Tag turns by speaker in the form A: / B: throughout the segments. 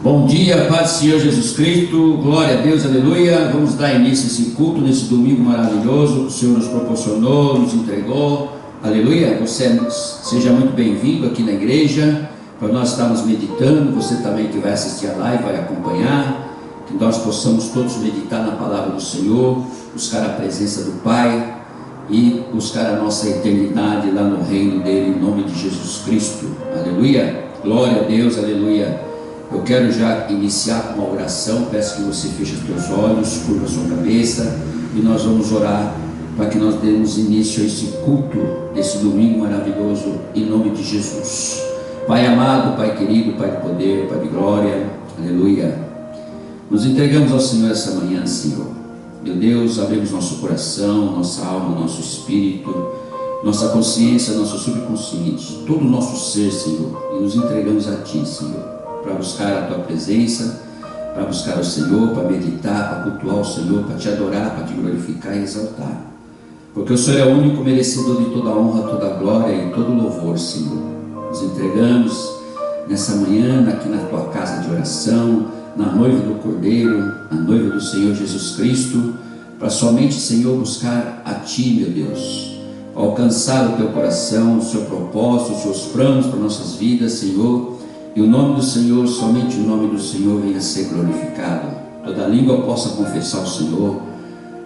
A: Bom dia, paz do Senhor Jesus Cristo, glória a Deus, aleluia. Vamos dar início a esse culto, nesse domingo maravilhoso que o Senhor nos proporcionou, nos entregou, aleluia. Você seja muito bem-vindo aqui na igreja, para nós estarmos meditando. Você também que vai assistir a live, vai acompanhar, que nós possamos todos meditar na palavra do Senhor, buscar a presença do Pai e buscar a nossa eternidade lá no reino dele, em nome de Jesus Cristo, aleluia. Glória a Deus, aleluia. Eu quero já iniciar com uma oração. Peço que você feche os teus olhos, curva a sua cabeça, e nós vamos orar para que nós demos início a esse culto, desse domingo maravilhoso, em nome de Jesus. Pai amado, Pai querido, Pai de poder, Pai de glória, aleluia. Nos entregamos ao Senhor essa manhã, Senhor. Meu Deus, abrimos nosso coração, nossa alma, nosso espírito, nossa consciência, nosso subconsciente, todo o nosso ser, Senhor, e nos entregamos a Ti, Senhor, para buscar a Tua presença, para buscar o Senhor, para meditar, para cultuar o Senhor, para Te adorar, para Te glorificar e exaltar, porque o Senhor é o único merecedor de toda a honra, toda a glória e todo o louvor, Senhor. Nos entregamos nessa manhã aqui na Tua casa de oração, na noiva do Cordeiro, na noiva do Senhor Jesus Cristo, para somente, Senhor, buscar a Ti, meu Deus, alcançar o Teu coração, o Seu propósito, os Seus planos para nossas vidas, Senhor. E o nome do Senhor, somente o nome do Senhor venha a ser glorificado. Toda língua possa confessar o Senhor,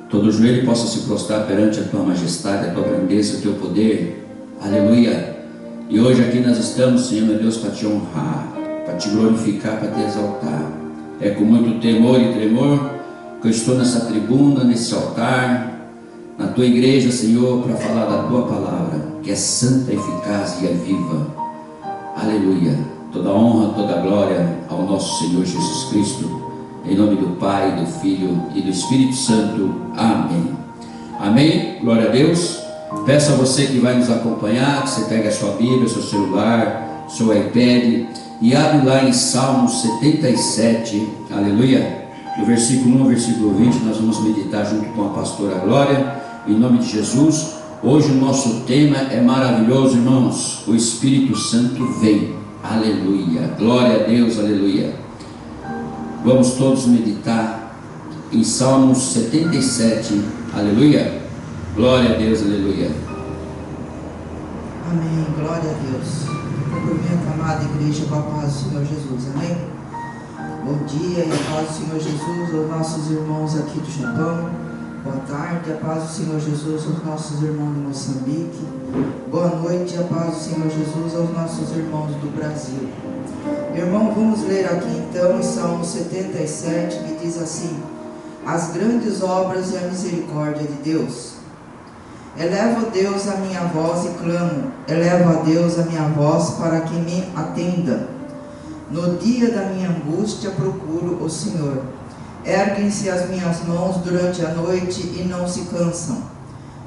A: todo joelho possa se prostrar perante a Tua majestade, a Tua grandeza, o Teu poder, aleluia. E hoje aqui nós estamos, Senhor meu Deus, para Te honrar, para Te glorificar, para Te exaltar. É com muito temor e tremor que eu estou nessa tribuna, nesse altar, na Tua igreja, Senhor, para falar da Tua palavra, que é santa, eficaz e é viva, aleluia. Toda honra, toda glória ao nosso Senhor Jesus Cristo, em nome do Pai, do Filho e do Espírito Santo. Amém. Amém. Glória a Deus. Peço a você que vai nos acompanhar, que você pegue a sua Bíblia, seu celular, seu iPad e abre lá em Salmos 77, aleluia. No versículo 1 ao versículo 20, nós vamos meditar junto com a pastora Glória, em nome de Jesus. Hoje o nosso tema é maravilhoso, irmãos. O Espírito Santo vem. Aleluia, glória a Deus, aleluia. Vamos todos meditar em Salmos 77, aleluia. Glória a Deus, aleluia.
B: Amém, glória a Deus. Cumprimento a amada igreja com a paz do Senhor Jesus, amém. Bom dia e a paz do Senhor Jesus aos nossos irmãos aqui do Japão. Boa tarde, a paz do Senhor Jesus aos nossos irmãos de Moçambique. Boa noite, a paz do Senhor Jesus aos nossos irmãos do Brasil. Irmão, vamos ler aqui então em Salmo 77, que diz assim: as grandes obras e a misericórdia de Deus. Elevo a Deus a minha voz e clamo, elevo a Deus a minha voz para que me atenda. No dia da minha angústia procuro o Senhor. Erguem-se as minhas mãos durante a noite e não se cansam.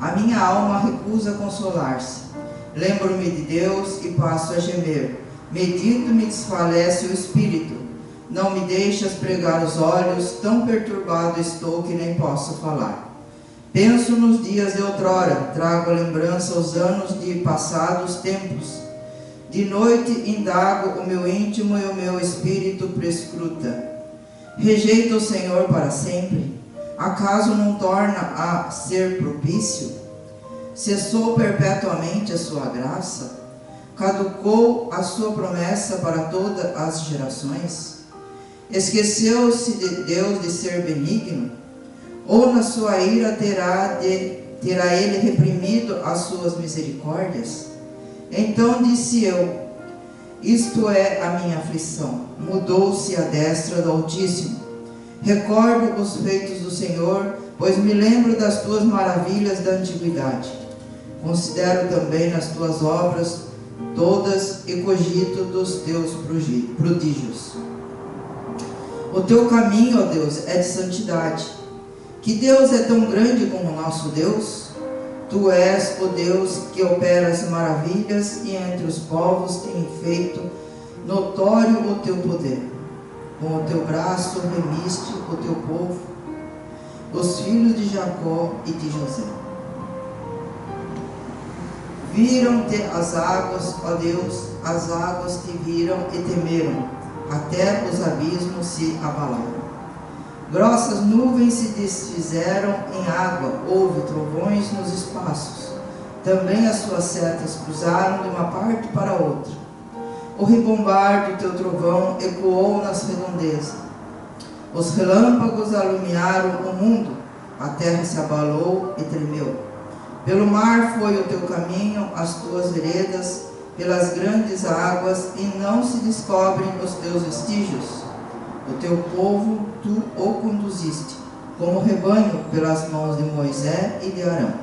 B: A minha alma recusa consolar-se. Lembro-me de Deus e passo a gemer. Medito me desfalece o espírito. Não me deixas pregar os olhos, tão perturbado estou que nem posso falar. Penso nos dias de outrora, trago à lembrança os anos de passados tempos. De noite indago o meu íntimo e o meu espírito prescruta. Rejeita o Senhor para sempre? Acaso não torna a ser propício? Cessou perpetuamente a sua graça? Caducou a sua promessa para todas as gerações? Esqueceu-se de Deus de ser benigno? Ou na sua ira terá ele reprimido as suas misericórdias? Então disse eu: isto é a minha aflição. Mudou-se a destra do Altíssimo. Recordo os feitos do Senhor, pois me lembro das tuas maravilhas da antiguidade. Considero também nas tuas obras todas e cogito dos teus prodígios. O teu caminho, ó Deus, é de santidade. Que Deus é tão grande como o nosso Deus? Tu és o Deus que opera as maravilhas e entre os povos tem feito notório o teu poder. Com o teu braço remiste o teu povo, os filhos de Jacó e de José. Viram-te as águas, ó Deus, as águas te viram e temeram. até os abismos se abalaram. Grossas nuvens se desfizeram em água, houve trovões nos espaços. Também as suas setas cruzaram de uma parte para outra. O ribombar do teu trovão ecoou nas redondezas. Os relâmpagos alumiaram o mundo, a terra se abalou e tremeu. Pelo mar foi o teu caminho, as tuas veredas, pelas grandes águas, e não se descobrem os teus vestígios. O teu povo, tu o conduziste, como rebanho, pelas mãos de Moisés e de Arão.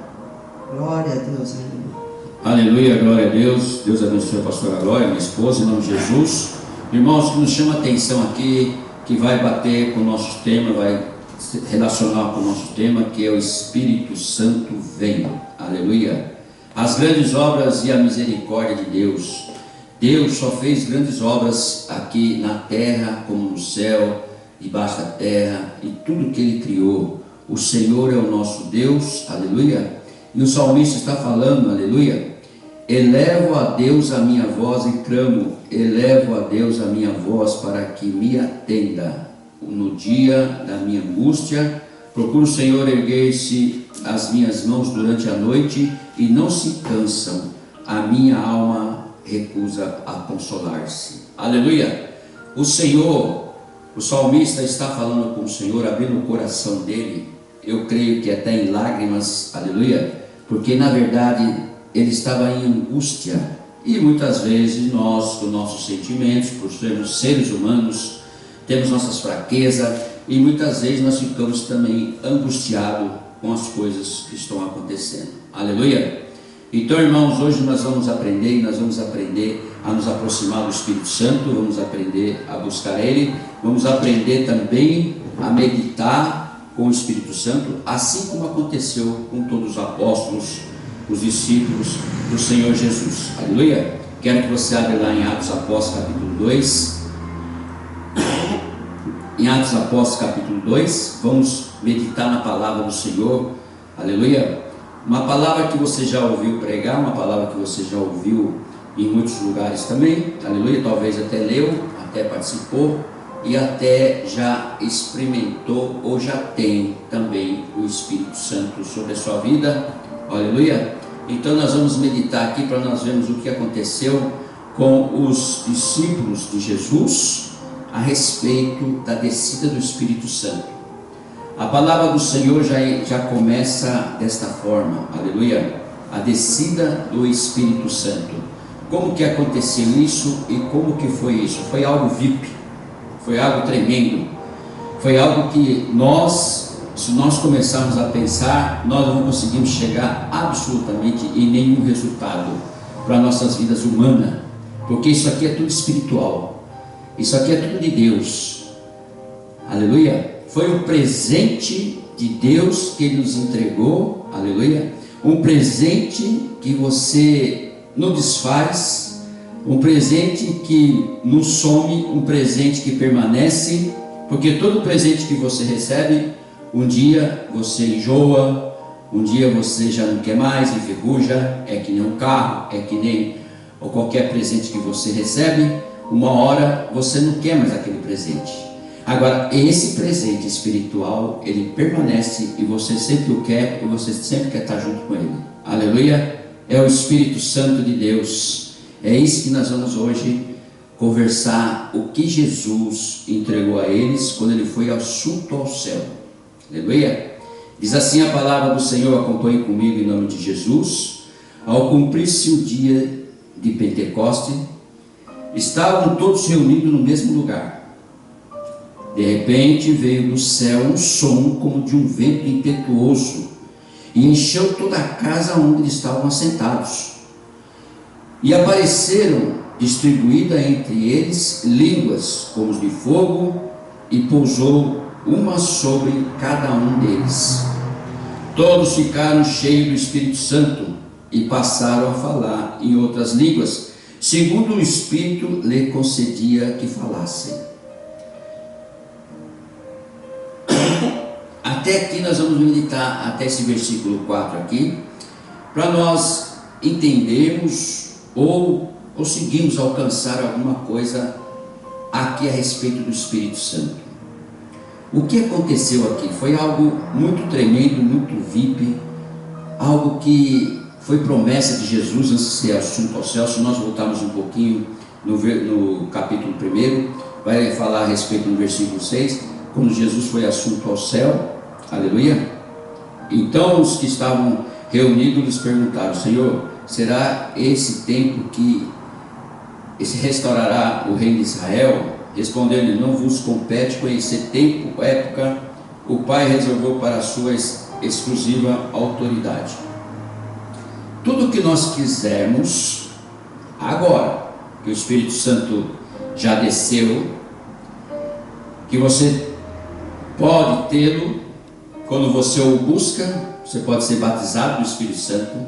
B: Glória a Deus, aleluia.
A: Aleluia, glória a Deus. Deus abençoe a pastora Glória, minha esposa, em nome de Jesus. Irmãos, que nos chama a atenção aqui, que vai bater com o nosso tema, vai se relacionar com o nosso tema, que é o Espírito Santo vem. Aleluia. As grandes obras e a misericórdia de Deus. Deus só fez grandes obras aqui na terra, como no céu, debaixo da terra, e tudo que Ele criou. O Senhor é o nosso Deus, aleluia. E o salmista está falando, aleluia: elevo a Deus a minha voz e clamo, elevo a Deus a minha voz para que me atenda. No dia da minha angústia, procuro o Senhor erguer-se as minhas mãos durante a noite e não se cansam. A minha alma recusa a consolar-se. Aleluia. O Senhor, o salmista está falando com o Senhor, abrindo o coração dele, eu creio que até em lágrimas, aleluia, porque na verdade ele estava em angústia. E muitas vezes nós, com nossos sentimentos, por sermos seres humanos, temos nossas fraquezas, e muitas vezes nós ficamos também angustiados com as coisas que estão acontecendo. Aleluia. Então, irmãos, hoje nós vamos aprender, a nos aproximar do Espírito Santo, vamos aprender a buscar Ele, vamos aprender também a meditar com o Espírito Santo, assim como aconteceu com todos os apóstolos, os discípulos do Senhor Jesus. Aleluia. Quero que você abra lá em Atos Apóstolos capítulo 2. Em Atos Apóstolos capítulo 2, vamos meditar na palavra do Senhor. Aleluia. Uma palavra que você já ouviu pregar, uma palavra que você já ouviu em muitos lugares também, aleluia, talvez até leu, até participou e até já experimentou ou já tem também o Espírito Santo sobre a sua vida, aleluia. Então nós vamos meditar aqui para nós vermos o que aconteceu com os discípulos de Jesus a respeito da descida do Espírito Santo. A palavra do Senhor já começa desta forma, aleluia, a descida do Espírito Santo. Como que aconteceu isso e como que foi isso? Foi algo VIP, foi algo tremendo, foi algo que se nós começarmos a pensar, nós não conseguimos chegar absolutamente em nenhum resultado para nossas vidas humanas, porque isso aqui é tudo espiritual, isso aqui é tudo de Deus, aleluia. Foi um presente de Deus que Ele nos entregou, aleluia, um presente que você não desfaz, um presente que não some, um presente que permanece, porque todo presente que você recebe, um dia você enjoa, um dia você já não quer mais, enferruja, é que nem um carro, é que nem ou qualquer presente que você recebe, uma hora você não quer mais aquele presente. Agora, esse presente espiritual, ele permanece e você sempre o quer e você sempre quer estar junto com ele. Aleluia! É o Espírito Santo de Deus. É isso que nós vamos hoje conversar, o que Jesus entregou a eles quando ele foi assunto ao céu. Aleluia! Diz assim a palavra do Senhor, acompanhe comigo em nome de Jesus. Ao cumprir-se o dia de Pentecoste, estavam todos reunidos no mesmo lugar. De repente veio do céu um som como de um vento impetuoso e encheu toda a casa onde eles estavam assentados. E apareceram distribuídas entre eles línguas como de fogo e pousou uma sobre cada um deles. Todos ficaram cheios do Espírito Santo e passaram a falar em outras línguas, segundo o Espírito lhe concedia que falassem. Até aqui nós vamos meditar até esse versículo 4 aqui, para nós entendermos ou conseguirmos alcançar alguma coisa aqui a respeito do Espírito Santo. O que aconteceu aqui foi algo muito tremendo, muito VIP, algo que foi promessa de Jesus antes de ser assunto ao céu. Se nós voltarmos um pouquinho no capítulo 1, vai falar a respeito no versículo 6, quando Jesus foi assunto ao céu, aleluia. Então os que estavam reunidos lhes perguntaram: Senhor, será esse tempo que se restaurará o reino de Israel? Respondeu-lhe: não vos compete conhecer tempo, época, o Pai reservou para a sua exclusiva autoridade. Tudo que nós quisermos, agora que o Espírito Santo já desceu, que você pode tê-lo, quando você o busca, você pode ser batizado do Espírito Santo.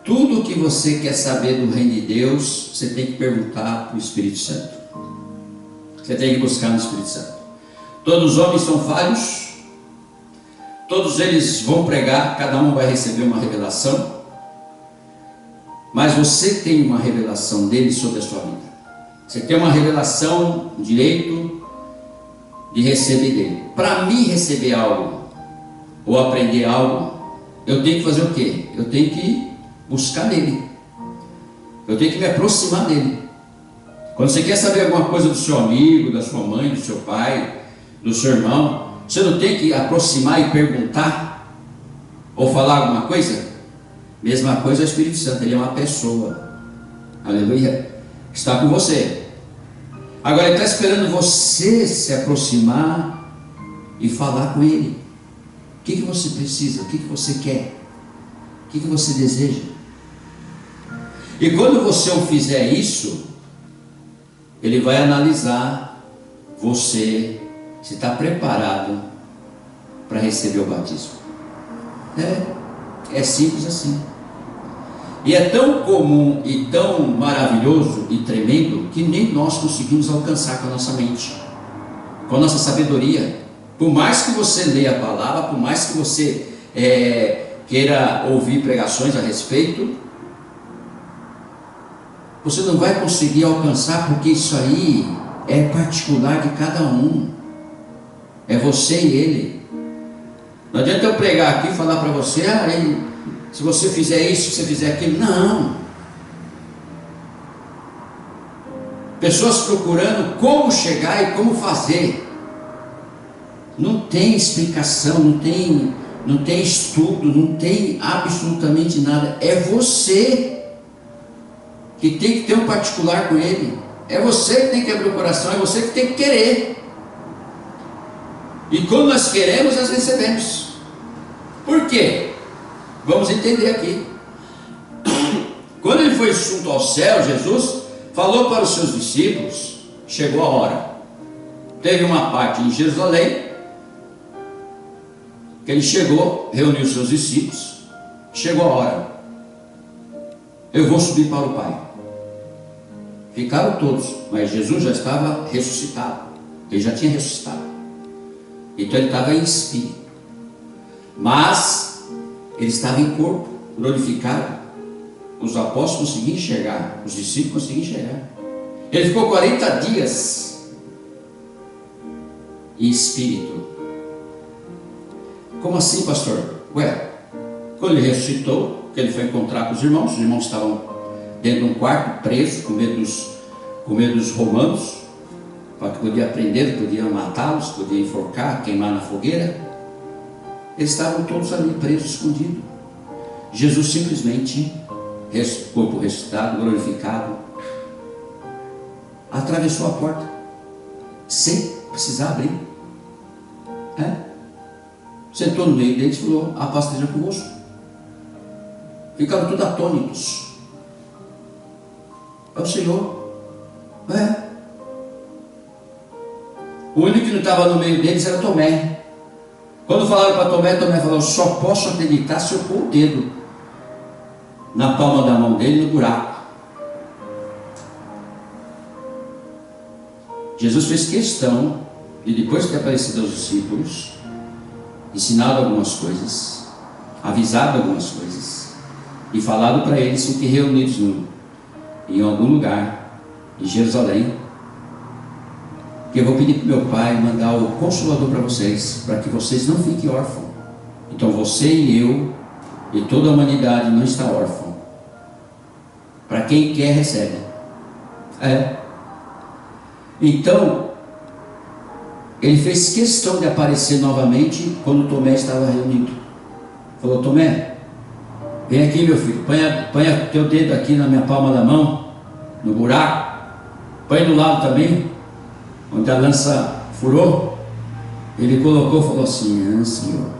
A: Tudo que você quer saber do reino de Deus, você tem que perguntar para o Espírito Santo. Você tem que buscar no Espírito Santo. Todos os homens são falhos, todos eles vão pregar, cada um vai receber uma revelação, mas você tem uma revelação dele sobre a sua vida. Você tem uma revelação, um direito de receber dele. Para mim receber algo, ou aprender algo, eu tenho que fazer o quê? Eu tenho que buscar nele, eu tenho que me aproximar dele. Quando você quer saber alguma coisa do seu amigo, da sua mãe, do seu pai, do seu irmão, você não tem que aproximar e perguntar, ou falar alguma coisa? Mesma coisa é o Espírito Santo, ele é uma pessoa, aleluia, está com você. Agora ele está esperando você se aproximar e falar com ele. O que você precisa? O que você quer? O que você deseja? E quando você o fizer isso, ele vai analisar você, se está preparado para receber o batismo. É simples assim. E é tão comum e tão maravilhoso e tremendo que nem nós conseguimos alcançar com a nossa mente, com a nossa sabedoria. Por mais que você leia a palavra, por mais que você queira ouvir pregações a respeito, você não vai conseguir alcançar, porque isso aí é particular de cada um, é você e ele. Não adianta eu pregar aqui e falar para você: se você fizer isso, se você fizer aquilo. Não. Pessoas procurando como chegar e como fazer. Não tem explicação, não tem estudo, não tem absolutamente nada. É você que tem que ter um particular com ele. É você que tem que abrir o coração, é você que tem que querer. E quando nós queremos, nós recebemos. Por quê? Vamos entender aqui. Quando ele foi junto ao céu, Jesus falou para os seus discípulos: chegou a hora. Teve uma parte em Jerusalém, que ele chegou, reuniu os seus discípulos. Chegou a hora, eu vou subir para o Pai. Ficaram todos, mas Jesus já estava ressuscitado, ele já tinha ressuscitado, então ele estava em espírito, mas ele estava em corpo glorificado. Os apóstolos conseguiam enxergar, os discípulos conseguiam enxergar. Ele ficou 40 dias em espírito. Como assim, pastor? Quando ele ressuscitou, que ele foi encontrar com os irmãos estavam dentro de um quarto, presos, com medo dos romanos, para que podia prender, podiam matá-los, podiam enforcar, queimar na fogueira. Eles estavam todos ali presos, escondidos. Jesus simplesmente, corpo ressuscitado, glorificado, atravessou a porta, sem precisar abrir. Sentou no meio deles e falou: a paz esteja convosco. Ficaram todos atônitos. É o Senhor. O único que não estava no meio deles era Tomé. Quando falaram para Tomé, Tomé falou: só posso acreditar se eu pôr o dedo na palma da mão dele no buraco. Jesus fez questão de, depois de ter aparecido aos discípulos, ensinado algumas coisas, avisado algumas coisas e falado para eles que reunidos em algum lugar em Jerusalém, que eu vou pedir para o meu Pai mandar o Consolador para vocês, para que vocês não fiquem órfãos. Então você e eu e toda a humanidade não está órfão. Para quem quer, recebe. Então, ele fez questão de aparecer novamente quando Tomé estava reunido. Falou: Tomé, vem aqui, meu filho, põe o teu dedo aqui na minha palma da mão, no buraco, põe do lado também, onde a lança furou. Ele colocou e falou assim: Senhor.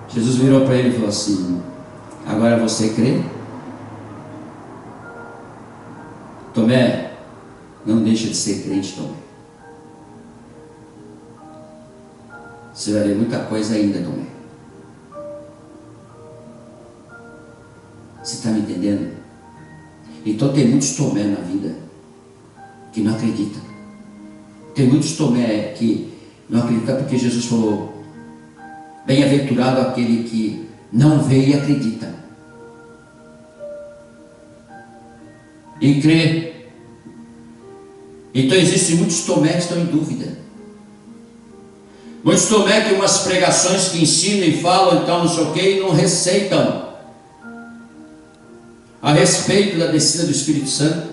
A: Jesus virou para ele e falou assim: agora você crê? Tomé, não deixa de ser crente, Tomé. Você vai ver muita coisa ainda, Tomé. Você está me entendendo? Então tem muitos Tomé na vida que não acreditam. Tem muitos Tomé que não acreditam porque Jesus falou: bem-aventurado aquele que não vê e acredita. E crê. Então existem muitos Tomé que estão em dúvida. Muitos Tomé que umas pregações que ensinam e falam, então não sei o que, e não receitam a respeito da descida do Espírito Santo,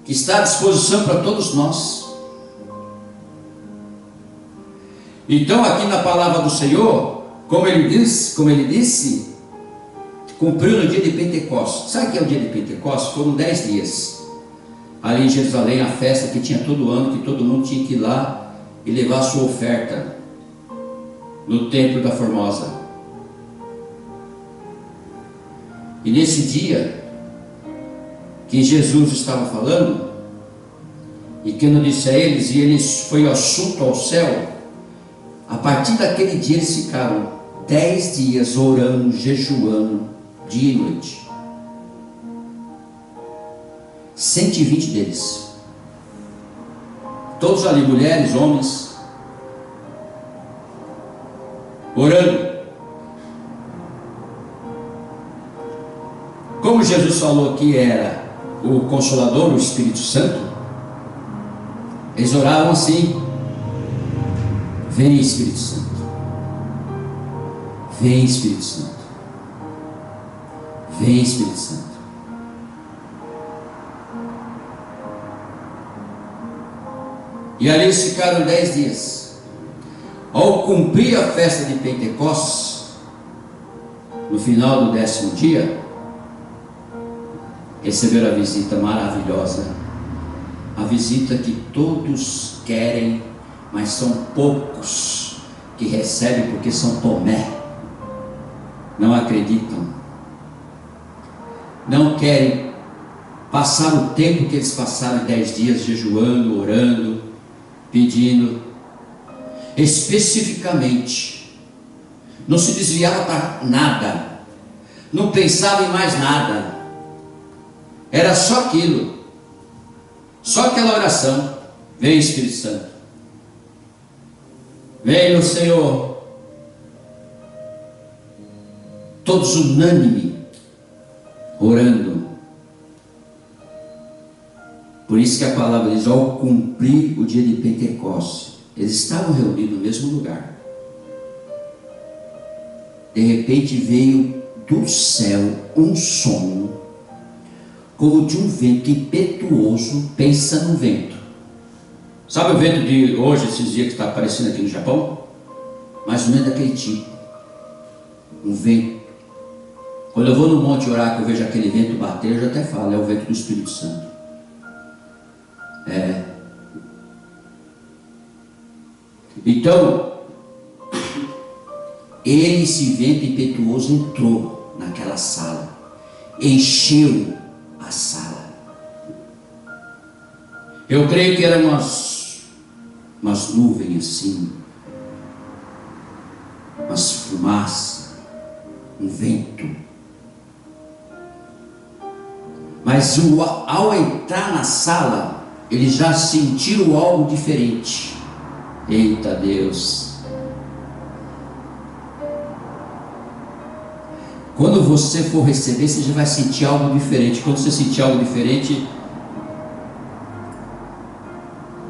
A: que está à disposição para todos nós. Então aqui na palavra do Senhor, como ele disse, cumpriu no dia de Pentecostes. Sabe o que é o dia de Pentecostes? Foram 10 dias. Ali em Jerusalém, a festa que tinha todo ano, que todo mundo tinha que ir lá e levar a sua oferta no templo da Formosa. E nesse dia que Jesus estava falando, e que não disse a eles, e eles foi assunto ao céu, a partir daquele dia eles ficaram 10 dias orando, jejuando, dia e noite. 120 deles, todos ali, mulheres, homens, orando. Como Jesus falou que era o Consolador, o Espírito Santo, eles oravam assim: vem Espírito Santo, vem Espírito Santo, vem Espírito Santo. E ali eles ficaram 10 dias. Ao cumprir a festa de Pentecostes, no final do 10º dia, receberam a visita maravilhosa, a visita que todos querem, mas são poucos que recebem, porque são Tomé, não acreditam, não querem passar o tempo que eles passaram em 10 dias jejuando, orando, pedindo. Especificamente, não se desviava para nada, não pensava em mais nada, era só aquilo, só aquela oração: vem Espírito Santo, vem o Senhor. Todos unânime orando. Por isso que a palavra diz: ao cumprir o dia de Pentecostes, eles estavam reunidos no mesmo lugar. De repente veio do céu um som, como de um vento impetuoso. Pensa no vento. Sabe o vento de hoje, esses dias que está aparecendo aqui no Japão? Mais ou menos daquele tipo. Um vento. Quando eu vou no monte orar, que eu vejo aquele vento bater, eu já até falo: é o vento do Espírito Santo. Então, esse vento impetuoso entrou naquela sala, encheu a sala. Eu creio que eram umas nuvens assim, umas fumaças, um vento. Mas ao entrar na sala, eles já sentiram algo diferente. Eita Deus! Quando você for receber, você já vai sentir algo diferente. Quando você sentir algo diferente,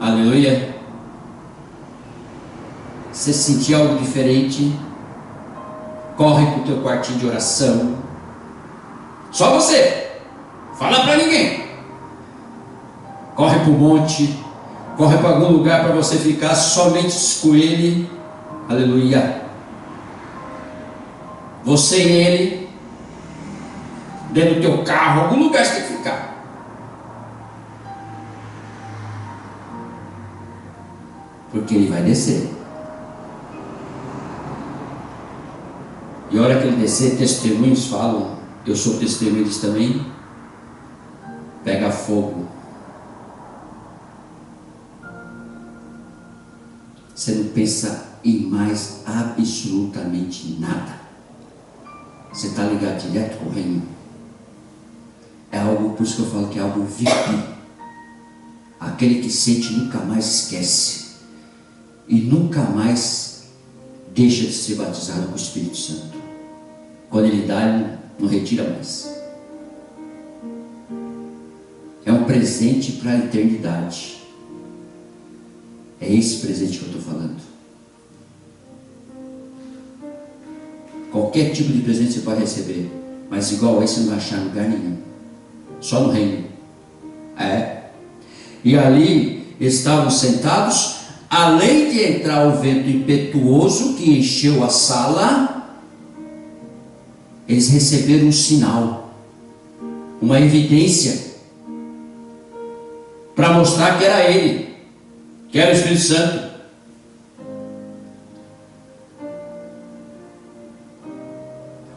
A: Aleluia. Se sentir algo diferente, corre para o teu quartinho de oração. Só você. Fala para ninguém. Corre para o monte. Corre para algum lugar para você ficar somente com Ele. Aleluia. Você e Ele. Dentro do teu carro. Algum lugar você tem que ficar. Porque Ele vai descer. E a hora que Ele descer, testemunhos falam. Eu sou testemunho disso também. Pega fogo. Você não pensa em mais absolutamente nada. Você está ligado direto com o reino. É algo, por isso que eu falo que é algo VIP. Aquele que sente nunca mais esquece. E nunca mais deixa de ser batizado com o Espírito Santo. Quando Ele dá, Ele não retira mais. É um presente para a eternidade. É esse presente que eu estou falando. Qualquer tipo de presente você pode receber, mas igual a esse você não vai achar em lugar nenhum. Só no reino. E ali estavam sentados. Além de entrar o vento impetuoso que encheu a sala, eles receberam um sinal, uma evidência, para mostrar que era Ele, que era o Espírito Santo.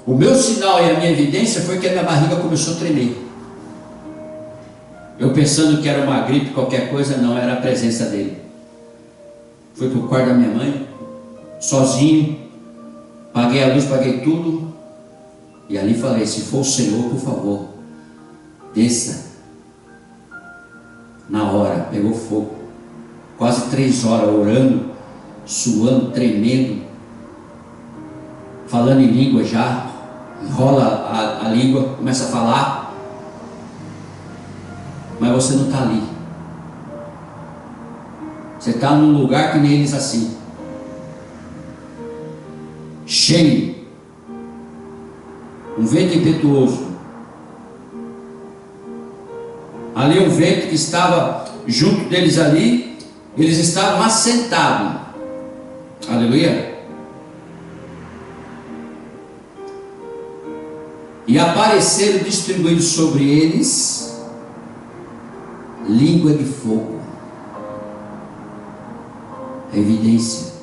A: O meu sinal e a minha evidência foi que a minha barriga começou a tremer. Eu pensando que era uma gripe, qualquer coisa, não, era a presença dele. Fui para o quarto da minha mãe, sozinho, paguei a luz, paguei tudo, e ali falei: se for o Senhor, por favor, desça. Na hora, pegou fogo, quase 3 horas orando, suando, tremendo, falando em língua já, enrola a língua, começa a falar, mas você não está ali. Você está num lugar que nem eles assim, cheio, um vento impetuoso. Ali um vento que estava junto deles ali, eles estavam assentados. Aleluia. E apareceram distribuídos sobre eles língua de fogo. A evidência.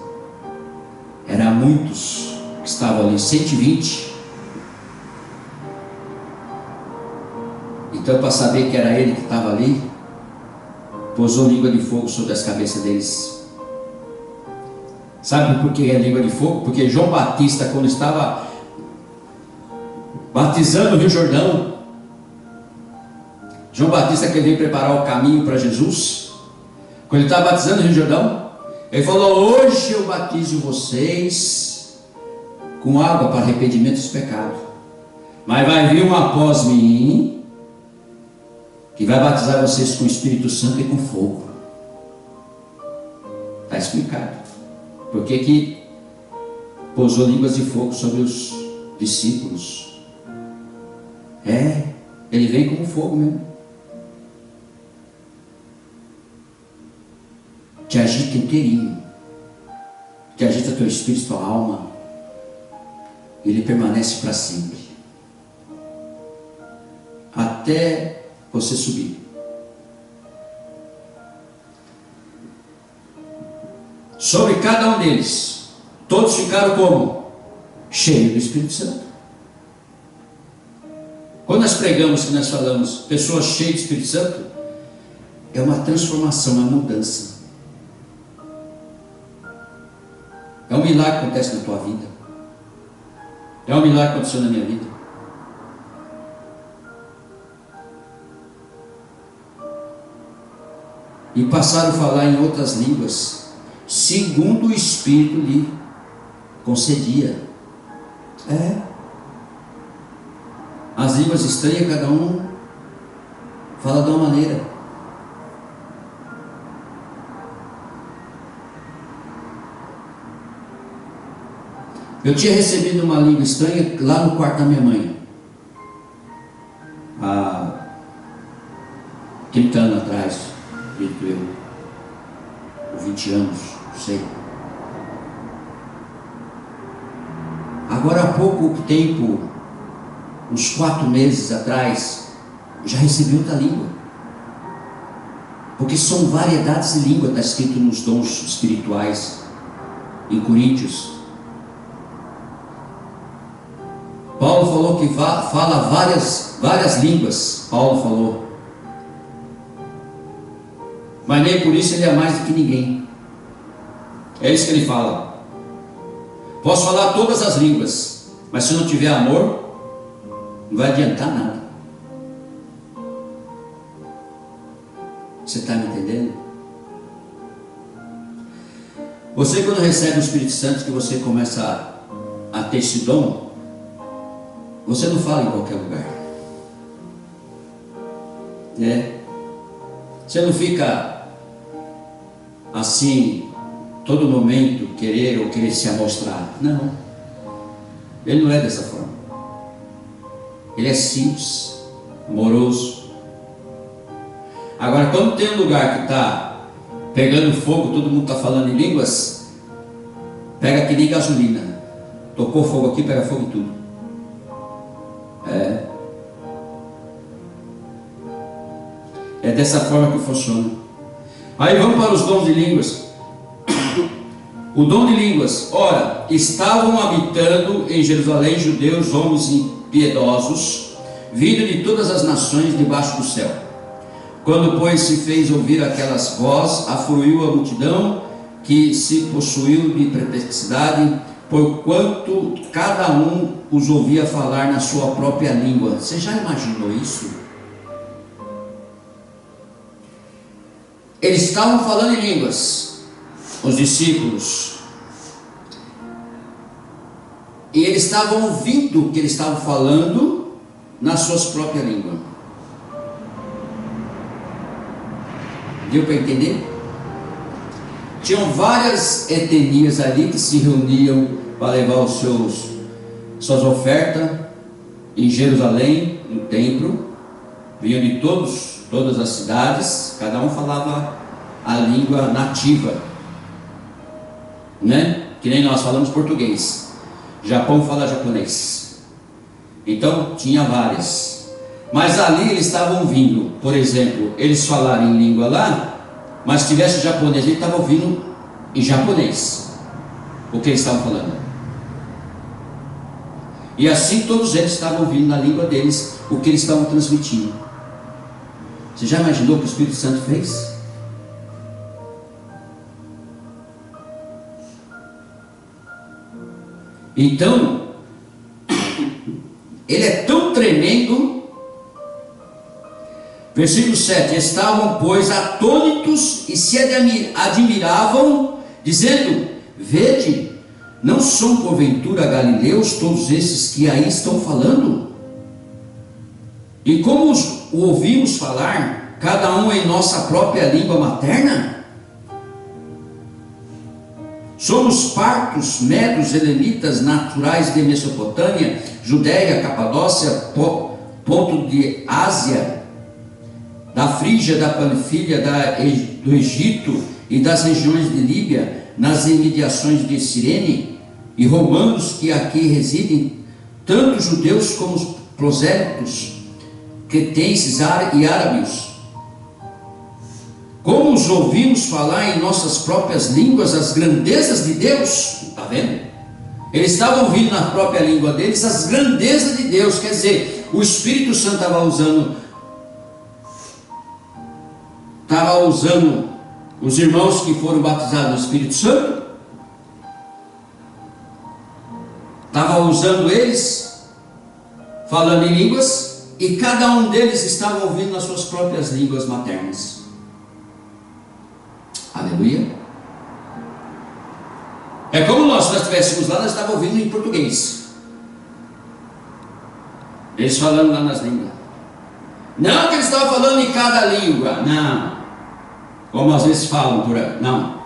A: Era muitos que estavam ali, 120. Então, para saber que era ele que estava ali, pousou língua de fogo sobre as cabeças deles. Sabe por que é língua de fogo? Porque João Batista, quando estava batizando o Rio Jordão, João Batista que veio preparar o caminho para Jesus, quando ele estava batizando o Rio Jordão, ele falou: hoje eu batizo vocês com água para arrependimento dos pecados, mas vai vir um após mim, que vai batizar vocês com o Espírito Santo e com fogo. Está explicado por que pousou línguas de fogo sobre os discípulos. Ele vem como fogo mesmo. Te agita inteirinho, te agita teu espírito, tua alma, e ele permanece para sempre, até você subir. Sobre cada um deles, todos ficaram como? Cheios do Espírito Santo. Quando nós pregamos, que nós falamos, pessoas cheias do Espírito Santo, é uma transformação, uma mudança. É um milagre que acontece na tua vida. É um milagre que aconteceu na minha vida. E passaram a falar em outras línguas, segundo o Espírito lhe concedia. As línguas estranhas, cada um fala de uma maneira. Eu tinha recebido uma língua estranha lá no quarto da minha mãe, há 30 anos atrás, acredito eu, ou 20 anos, não sei. Agora há pouco tempo, uns 4 meses atrás, já recebi outra língua. Porque são variedades de língua, está escrito nos dons espirituais, em Coríntios. Paulo falou que fala várias línguas, Paulo falou. Mas nem por isso ele é mais do que ninguém. É isso que ele fala. Posso falar todas as línguas, mas se não tiver amor, não vai adiantar nada. Você está me entendendo? Você, quando recebe o Espírito Santo, que você começa a ter esse dom, você não fala em qualquer lugar. Você não fica assim, todo momento, querer se amostrar. Não. Ele não é dessa forma. Ele é simples, amoroso. Agora, quando tem um lugar que está pegando fogo, todo mundo está falando em línguas, pega que nem gasolina. Tocou fogo aqui, pega fogo em tudo. É dessa forma que funciona. Aí vamos para os dons de línguas. O dom de línguas. Ora, estavam habitando em Jerusalém judeus, homens impiedosos, vindo de todas as nações debaixo do céu. Quando, pois, se fez ouvir aquelas vozes, afluiu a multidão, que se possuiu de perplexidade, porquanto cada um os ouvia falar na sua própria língua. Você já imaginou isso? Eles estavam falando em línguas, os discípulos, e eles estavam ouvindo o que eles estavam falando nas suas próprias línguas. Deu para entender? Tinham várias etnias ali que se reuniam para levar suas ofertas em Jerusalém, no templo. Vinham de todas as cidades, cada um falava a língua nativa, né? Que nem nós falamos português. Japão fala japonês. Então tinha várias. Mas ali eles estavam ouvindo, por exemplo, eles falaram em língua lá, mas se tivesse japonês, ele estava ouvindo em japonês o que eles estavam falando. E assim todos eles estavam ouvindo na língua deles o que eles estavam transmitindo. Você já imaginou o que o Espírito Santo fez? Então, ele é tão tremendo. Versículo 7: estavam, pois, atônitos e se admiravam, dizendo: vede, não são porventura galileus todos esses que aí estão falando? E como o ouvimos falar, cada um em nossa própria língua materna? Somos partos, medos, elenitas, naturais de Mesopotâmia, Judéia, Capadócia, ponto de Ásia, da Frígia, da Panfilha, do Egito e das regiões de Líbia, nas imediações de Cirene, e romanos que aqui residem, tanto judeus como prosélitos, cretenses e árabes. Como os ouvimos falar em nossas próprias línguas as grandezas de Deus? Está vendo? Eles estavam ouvindo na própria língua deles as grandezas de Deus. Quer dizer, o Espírito Santo estava usando os irmãos que foram batizados no Espírito Santo, estava usando eles, falando em línguas, e cada um deles estava ouvindo nas suas próprias línguas maternas. Aleluia. É como nós estivéssemos lá, nós estávamos ouvindo em português, eles falando lá nas línguas. Não que eles estavam falando em cada língua, não, como às vezes falam por aí, não.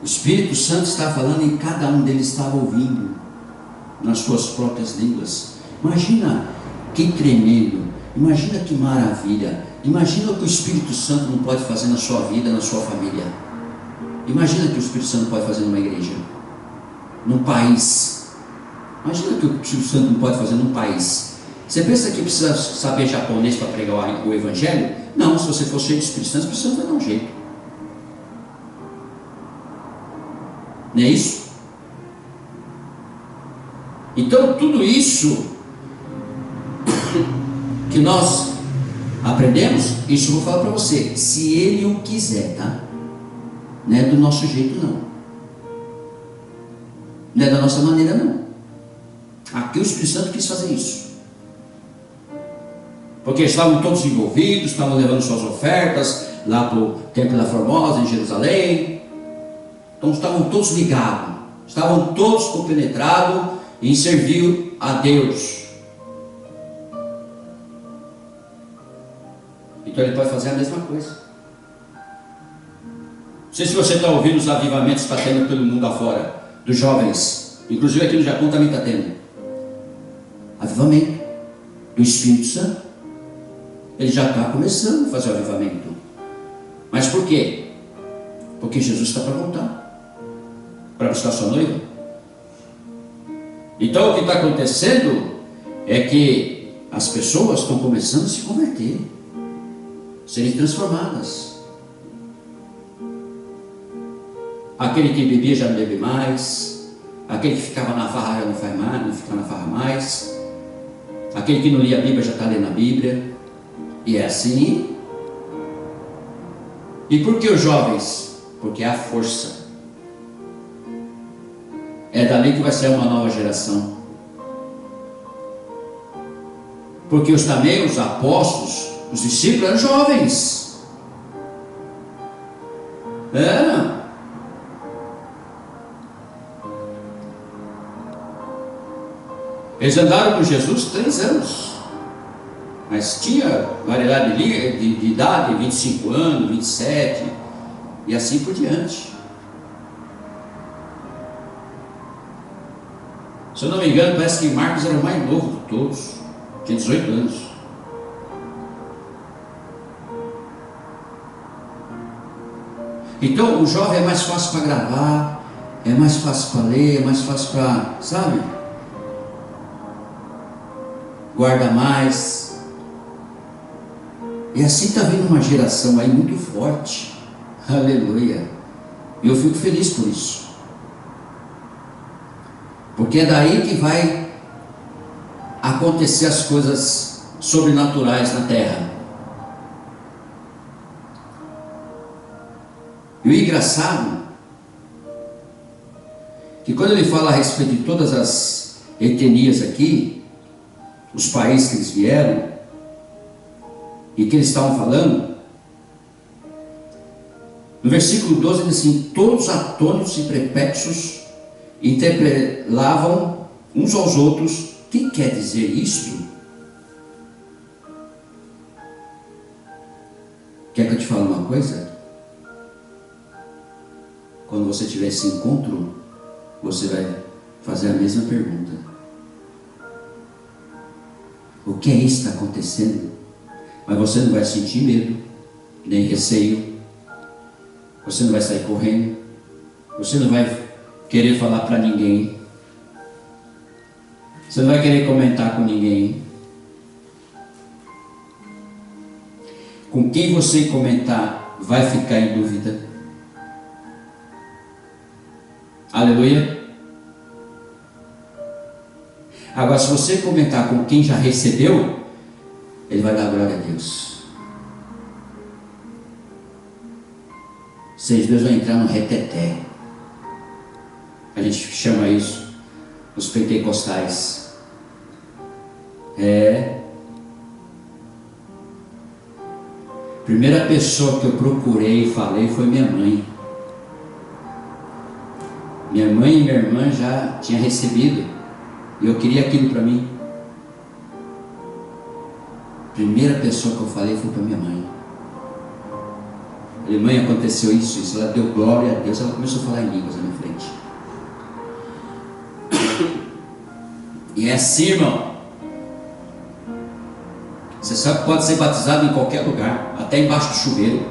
A: O Espírito Santo estava falando e cada um deles estava ouvindo nas suas próprias línguas. Imagina que tremendo, imagina que maravilha, imagina o que o Espírito Santo não pode fazer na sua vida, na sua família. Imagina o que o Espírito Santo pode fazer numa igreja, num país. Imagina o que o Espírito Santo não pode fazer num país. Você pensa que precisa saber japonês para pregar o Evangelho? Não, se você for cheio de Espírito Santo, o Espírito Santo vai dar um jeito. Não é isso? Então tudo isso que nós aprendemos, isso eu vou falar para você, se Ele o quiser, tá? Não é do nosso jeito não, não é da nossa maneira não. Aqui o Espírito Santo quis fazer isso, porque estavam todos envolvidos, estavam levando suas ofertas lá para o Templo da Formosa em Jerusalém. Então estavam todos ligados, estavam todos compenetrados em servir a Deus. Então Ele pode fazer a mesma coisa. Não sei se você está ouvindo os avivamentos que está tendo pelo mundo afora, dos jovens, inclusive aqui no Japão também está tendo avivamento do Espírito Santo. Ele já está começando a fazer o avivamento. Mas por quê? Porque Jesus está para voltar, para buscar sua noiva. Então o que está acontecendo é que as pessoas estão começando a se converter, serem transformadas. Aquele que bebia já não bebe mais, aquele que ficava na farra já não faz mais, não fica na farra mais, aquele que não lia a Bíblia já está lendo a Bíblia. E é assim. E por que os jovens? Porque é a força. É dali que vai sair uma nova geração. Porque também os apóstolos, os discípulos eram jovens. Eram. Eles andaram com Jesus 3 anos. Mas tinha variedade de idade, 25 anos, 27, e assim por diante. Se eu não me engano, parece que Marcos era o mais novo de todos, tinha 18 anos. Então o jovem é mais fácil para gravar, é mais fácil para ler, é mais fácil para, sabe? Guarda mais. E assim está vindo uma geração aí muito forte. Aleluia. E eu fico feliz por isso. Porque é daí que vai acontecer as coisas sobrenaturais na terra. E o engraçado, que quando ele fala a respeito de todas as etnias aqui, os países que eles vieram, e que eles estavam falando, no versículo 12 ele diz assim: todos atônitos e perplexos interpelavam uns aos outros, o que quer dizer isto? Quer que eu te fale uma coisa? Quando você tiver esse encontro, você vai fazer a mesma pergunta: o que é isso que está acontecendo? Mas você não vai sentir medo, nem receio. Você não vai sair correndo. Você não vai querer falar para ninguém. Você não vai querer comentar com ninguém. Com quem você comentar vai ficar em dúvida. Aleluia. Agora, se você comentar com quem já recebeu, ele vai dar glória a Deus. Vocês dois vão entrar no reteté. A gente chama isso os pentecostais. Primeira pessoa que eu procurei e falei foi minha mãe. Minha mãe e minha irmã já tinham recebido, e eu queria aquilo para mim. Primeira pessoa que eu falei foi para minha mãe. Falei, mãe, aconteceu isso, isso. Ela deu glória a Deus, ela começou a falar em línguas na minha frente. E é assim, irmão. Você sabe que pode ser batizado em qualquer lugar, até embaixo do chuveiro,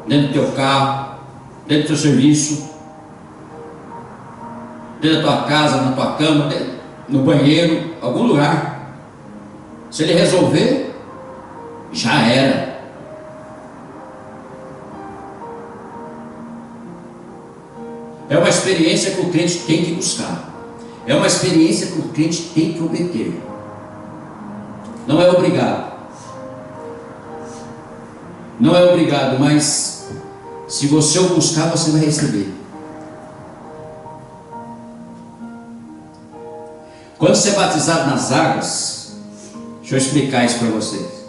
A: dentro do teu carro, dentro do teu serviço, dentro da tua casa, na tua cama, no banheiro, algum lugar. Se ele resolver, já era. É uma experiência que o crente tem que buscar. É uma experiência que o crente tem que obter. Não é obrigado. Não é obrigado, mas se você o buscar, você vai receber. Quando você é batizado nas águas, deixa eu explicar isso para vocês.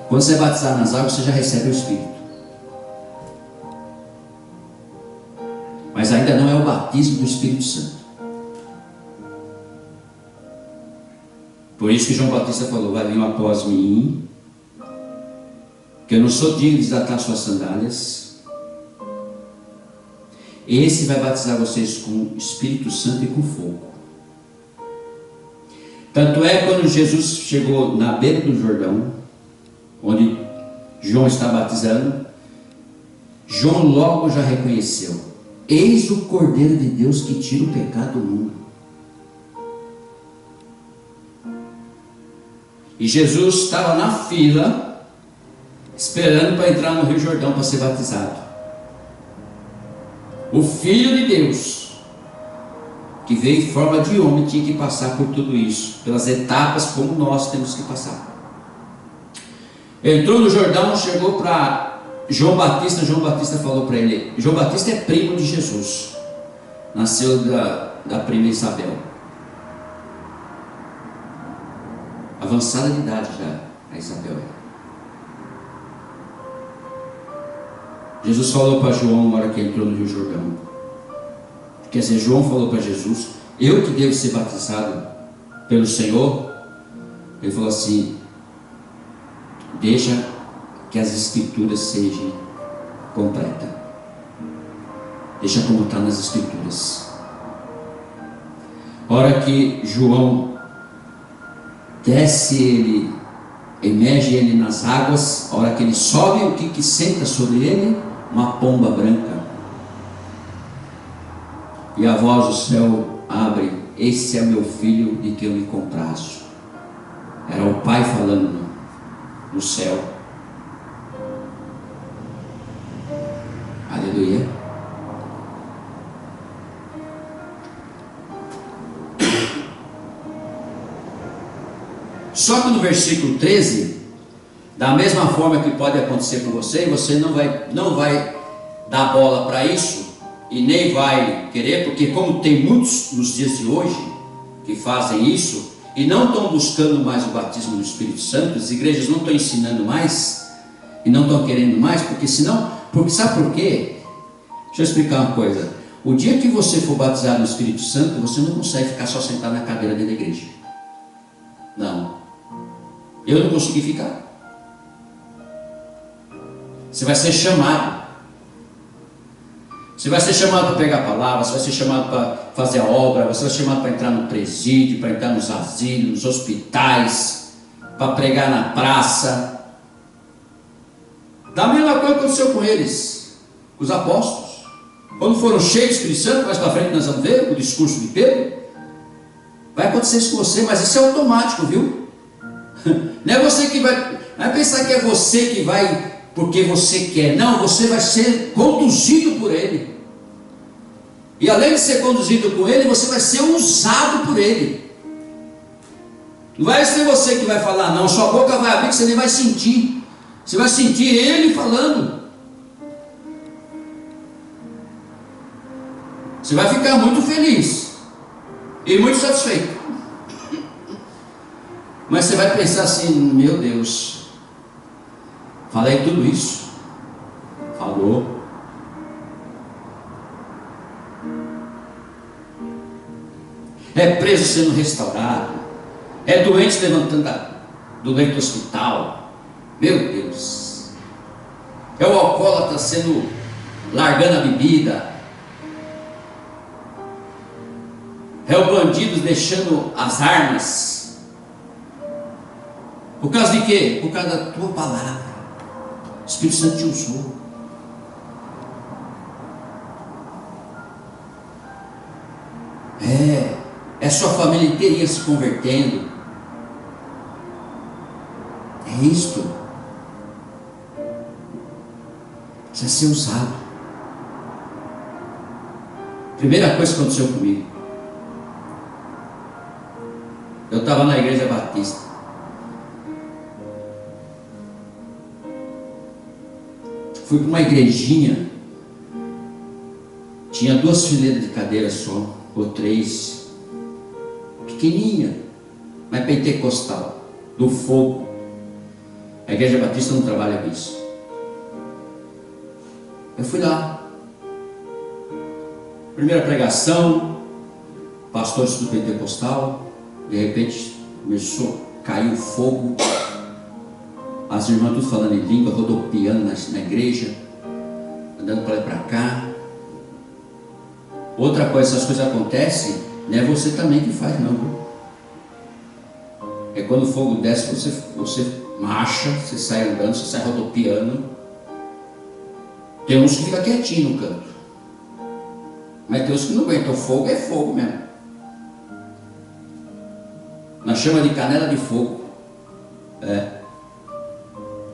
A: Quando você é batizado nas águas, você já recebe o Espírito. Mas ainda não é o batismo do Espírito Santo. Por isso que João Batista falou, vai vir após mim, que eu não sou digno de desatar suas sandálias. Esse vai batizar vocês com o Espírito Santo e com fogo. Tanto é quando Jesus chegou na beira do Jordão, onde João está batizando, João logo já reconheceu: eis o Cordeiro de Deus que tira o pecado do mundo. E Jesus estava na fila, esperando para entrar no Rio Jordão para ser batizado. O Filho de Deus, que veio em forma de homem, tinha que passar por tudo isso, pelas etapas como nós temos que passar. Entrou no Jordão, chegou para João Batista. João Batista falou para ele, João Batista é primo de Jesus, nasceu da prima Isabel, avançada de idade já, a Isabel. Jesus falou para João na hora que entrou no Rio Jordão, quer dizer, João falou para Jesus, eu que devo ser batizado pelo Senhor. Ele falou assim, deixa que as escrituras sejam completas, deixa como está nas escrituras. A hora que João desce ele, emerge ele nas águas, a hora que ele sobe, o que senta sobre ele? Uma pomba branca. E a voz do céu abre, esse é meu filho de que eu me comprazo. Era o Pai falando no céu. Aleluia. Só que no versículo 13, da mesma forma que pode acontecer com você, você não vai dar bola para isso, e nem vai querer, porque como tem muitos nos dias de hoje que fazem isso, e não estão buscando mais o batismo do Espírito Santo, as igrejas não estão ensinando mais, e não estão querendo mais, porque senão, sabe por quê? Deixa eu explicar uma coisa. O dia que você for batizado no Espírito Santo, você não consegue ficar só sentado na cadeira dentro da igreja. Não. Eu não consegui ficar. Você vai ser chamado. Você vai ser chamado para pegar a palavra, você vai ser chamado para fazer a obra, você vai ser chamado para entrar no presídio, para entrar nos asilos, nos hospitais, para pregar na praça. Da mesma coisa aconteceu com eles, com os apóstolos. Quando foram cheios do Espírito Santo, mais para frente nós vamos ver o discurso de Pedro. Vai acontecer isso com você, mas isso é automático, viu? Não é você que vai, não é pensar que é você que vai porque você quer. Não, você vai ser conduzido por Ele. E além de ser conduzido por Ele, você vai ser usado por Ele. Não vai ser você que vai falar, não. Sua boca vai abrir que você nem vai sentir. Você vai sentir Ele falando. Você vai ficar muito feliz e muito satisfeito. Mas você vai pensar assim, meu Deus, falei tudo isso. Falou. É preso sendo restaurado. É doente levantando do leito do hospital. Meu Deus. É o alcoólatra largando a bebida. É o bandido deixando as armas. Por causa de quê? Por causa da tua palavra. O Espírito Santo te usou. É sua família inteirinha se convertendo. É isto. Precisa ser usado. Primeira coisa que aconteceu comigo. Eu estava na igreja batista. Fui para uma igrejinha. Tinha 2 fileiras de cadeiras só, ou 3. Pequenininha, mas pentecostal, do fogo. A igreja batista não trabalha com isso. Eu fui lá. Primeira pregação, pastor do pentecostal. De repente começou a cair o fogo. As irmãs tudo falando em língua, rodopiando na igreja, andando para lá e para cá. Outra coisa, essas coisas acontecem, não é você também que faz, não. É quando o fogo desce, você marcha, você sai andando, você sai rodopiando. Tem uns que ficam quietinhos no canto, mas tem uns que não aguentam. O fogo é fogo mesmo. Nós chamamos de canela de fogo.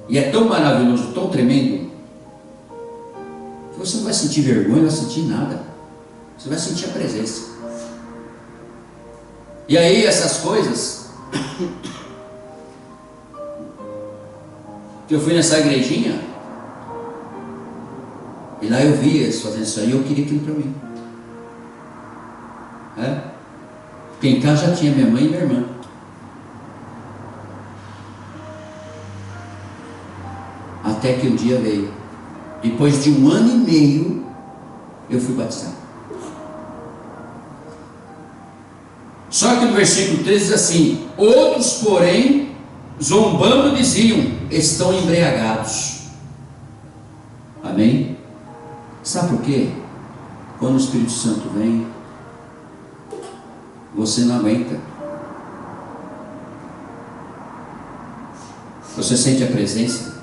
A: E é tão maravilhoso, tão tremendo, que você não vai sentir vergonha, não vai sentir nada. Você vai sentir a presença. E aí essas coisas que eu fui nessa igrejinha, e lá eu vi eles fazendo isso aí, e eu queria aquilo para mim. Porque em casa já tinha minha mãe e minha irmã. Até que um dia veio. Depois de 1 ano e meio, eu fui batizado. Só que no versículo 13 diz assim: outros, porém, zombando, diziam: estão embriagados. Amém? Sabe por quê? Quando o Espírito Santo vem, você não aguenta. Você sente a presença,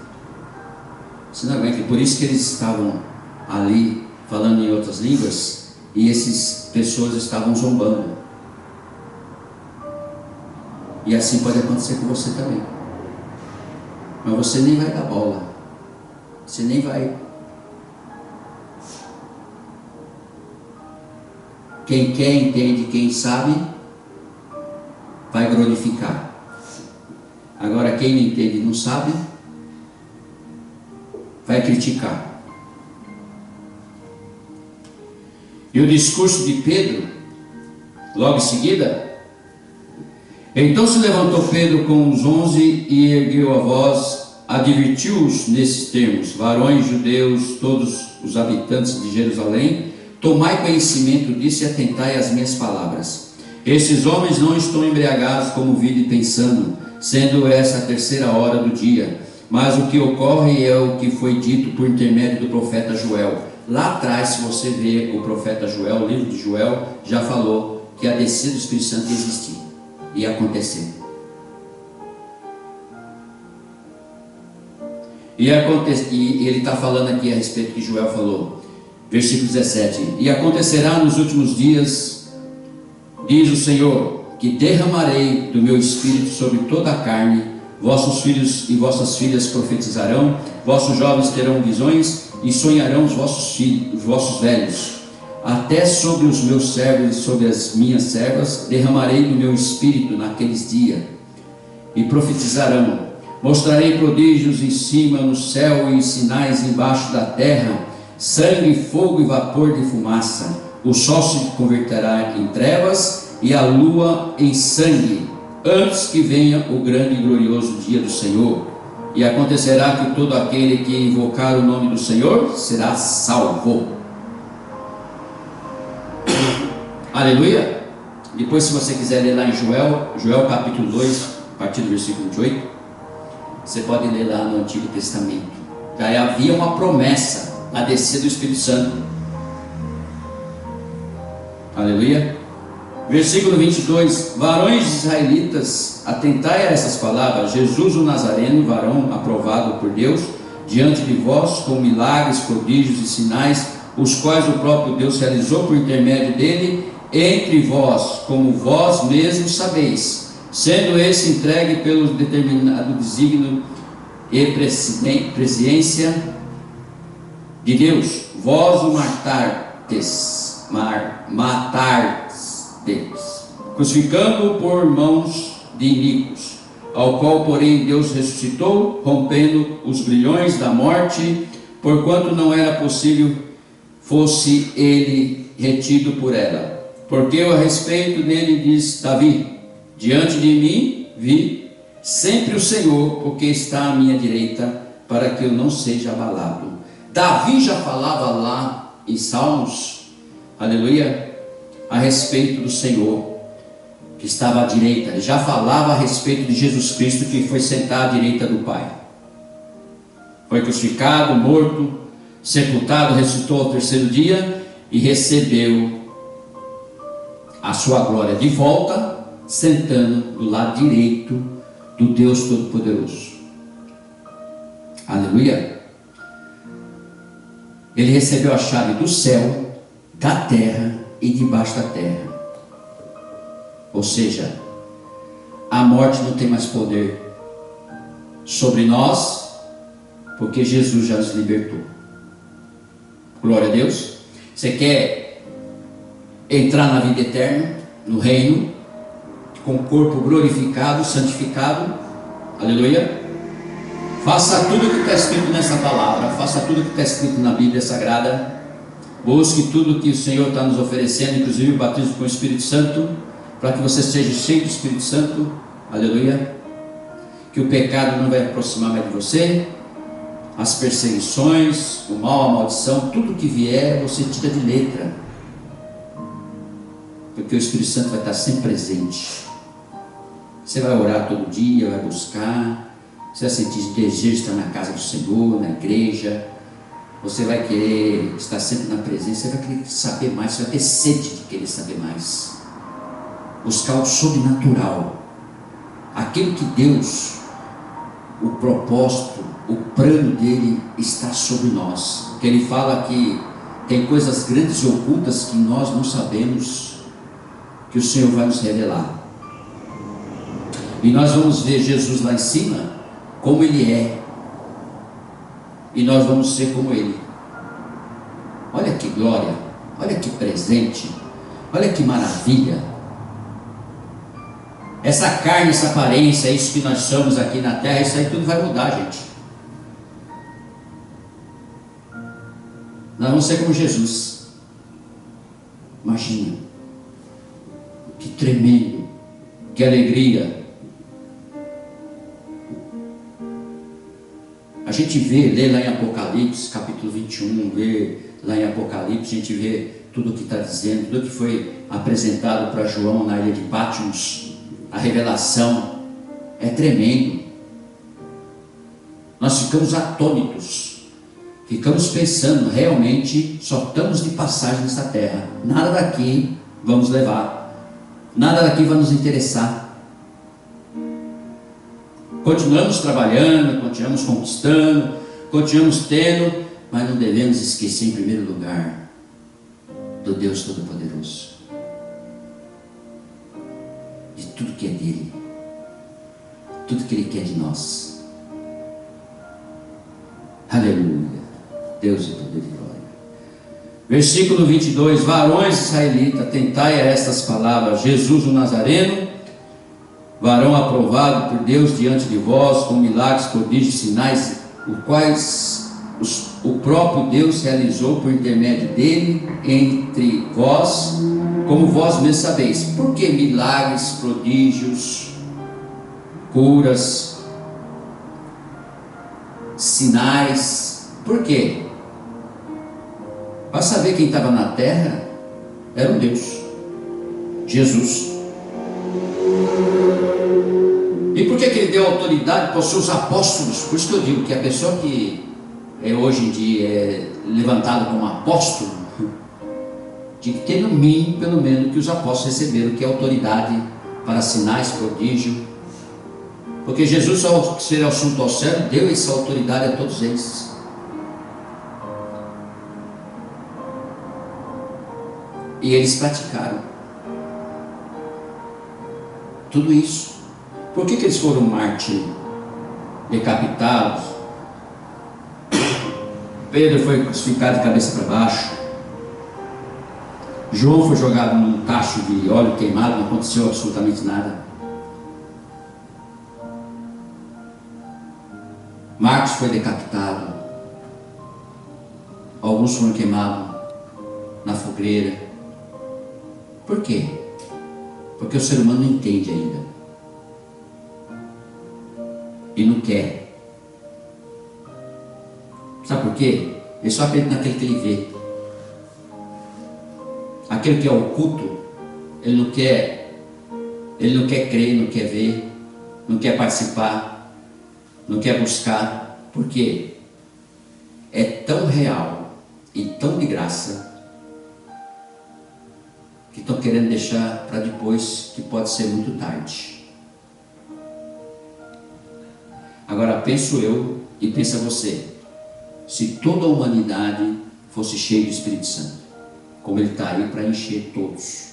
A: você não aguenta. Por isso que eles estavam ali falando em outras línguas, e essas pessoas estavam zombando. E assim pode acontecer com você também. Mas você nem vai dar bola. Você nem vai. Quem quer, entende, quem sabe, vai glorificar. Agora quem não entende e não sabe, vai criticar. E o discurso de Pedro, logo em seguida: então se levantou Pedro com os 11 e ergueu a voz, advertiu-os nesses termos: varões judeus, todos os habitantes de Jerusalém, tomai conhecimento disso e atentai às minhas palavras. Esses homens não estão embriagados como vivem pensando, sendo essa a 3ª hora do dia. Mas o que ocorre é o que foi dito por intermédio do profeta Joel. Lá atrás, se você ver o profeta Joel, o livro de Joel, já falou que a descida do Espírito Santo ia existir, ia acontecer. E ele está falando aqui a respeito que Joel falou, versículo 17: e acontecerá nos últimos dias, diz o Senhor, que derramarei do meu espírito sobre toda a carne. Vossos filhos e vossas filhas profetizarão, vossos jovens terão visões e sonharão os vossos velhos. Até sobre os meus servos e sobre as minhas servas derramarei do meu espírito naqueles dias, e profetizarão. Mostrarei prodígios em cima no céu e sinais embaixo da terra, sangue, fogo e vapor de fumaça. O sol se converterá em trevas e a lua em sangue, antes que venha o grande e glorioso dia do Senhor. E acontecerá que todo aquele que invocar o nome do Senhor será salvo. Aleluia. Depois, se você quiser ler lá em Joel capítulo 2, a partir do versículo 28, Você pode ler lá no Antigo Testamento. Já havia uma promessa na descida do Espírito Santo. Aleluia. Versículo 22. Varões israelitas, atentai a essas palavras. Jesus o Nazareno, varão aprovado por Deus, diante de vós, com milagres, prodígios e sinais, os quais o próprio Deus realizou por intermédio dele, entre vós, como vós mesmos sabeis, sendo esse entregue pelo determinado desígnio e presciência de Deus. Vós o matardes, crucificando-o por mãos de iníquos, ao qual porém Deus ressuscitou, rompendo os grilhões da morte, porquanto não era possível fosse ele retido por ela. Porque a respeito dele diz Davi: diante de mim vi sempre o Senhor, porque está à minha direita, para que eu não seja abalado. Davi já falava lá em Salmos, aleluia, a respeito do Senhor que estava à direita. Ele já falava a respeito de Jesus Cristo, que foi sentar à direita do Pai. Foi crucificado, morto, sepultado, ressuscitou ao terceiro dia e recebeu a sua glória de volta, sentando do lado direito do Deus Todo-Poderoso. Aleluia. Ele recebeu a chave do céu, da terra e debaixo da terra. Ou seja, a morte não tem mais poder sobre nós, porque Jesus já nos libertou. Glória a Deus. Você quer entrar na vida eterna, no reino, com o corpo glorificado, santificado? Aleluia. Faça tudo o que está escrito nessa palavra, faça tudo o que está escrito na Bíblia Sagrada. Busque tudo que o Senhor está nos oferecendo, inclusive o batismo com o Espírito Santo, para que você seja cheio do Espírito Santo. Aleluia. Que o pecado não vai aproximar mais de você, as perseguições, o mal, a maldição, tudo que vier, você tira de letra, porque o Espírito Santo vai estar sempre presente. Você vai orar todo dia, vai buscar, você vai sentir desejo de estar na casa do Senhor, na igreja. Você vai querer estar sempre na presença, você vai querer saber mais, você vai ter sede de querer saber mais, buscar o sobrenatural, aquilo que Deus, o propósito, o plano dele está sobre nós. Porque ele fala que tem coisas grandes e ocultas que nós não sabemos, que o Senhor vai nos revelar. E nós vamos ver Jesus lá em cima, como ele é, e nós vamos ser como ele. Olha que glória, olha que presente, olha que maravilha. Essa carne, essa aparência, isso que nós somos aqui na terra, isso aí tudo vai mudar, gente. Nós vamos ser como Jesus. Imagina, que tremendo, que alegria. A gente vê, lê lá em Apocalipse, capítulo 21, vê lá em Apocalipse, a gente vê tudo o que está dizendo, tudo que foi apresentado para João na ilha de Patmos, a revelação é tremendo. Nós ficamos atônitos, ficamos pensando, realmente só estamos de passagem nessa terra, nada daqui vamos levar, nada daqui vai nos interessar. Continuamos trabalhando, continuamos conquistando, continuamos tendo, mas não devemos esquecer em primeiro lugar do Deus Todo-Poderoso, de tudo que é dele, tudo que ele quer de nós. Aleluia, Deus é poder e glória. Versículo 22, varões israelitas, atentai a estas palavras. Jesus o Nazareno, varão aprovado por Deus diante de vós, com milagres, prodígios e sinais, os quais o próprio Deus realizou por intermédio dele entre vós, como vós mesmos sabeis. Por que milagres, prodígios, curas, sinais? Por quê? Para saber quem estava na terra era um Deus, Jesus. E por que ele ele deu autoridade para os seus apóstolos. Por isso que eu digo que a pessoa que hoje em dia é levantada como apóstolo, tinha que ter no mínimo, pelo menos, que os apóstolos receberam, que é autoridade para sinais, prodígio. Porque Jesus, ao ser assunto ao céu, deu essa autoridade a todos eles. E eles praticaram tudo isso. Por que eles foram mártires, decapitados? Pedro foi crucificado de cabeça para baixo. João foi jogado num tacho de óleo queimado, não aconteceu absolutamente nada. Marcos foi decapitado. Alguns foram queimados na fogueira. Por quê? Porque o ser humano não entende ainda. E não quer. Sabe por quê? Ele só acredita naquele que ele vê. Aquele que é oculto, ele não quer crer, não quer ver, não quer participar, não quer buscar. Por quê? É tão real e tão de graça que estão querendo deixar para depois, que pode ser muito tarde. Agora penso eu e pensa você, se toda a humanidade fosse cheia do Espírito Santo, como ele está aí para encher todos,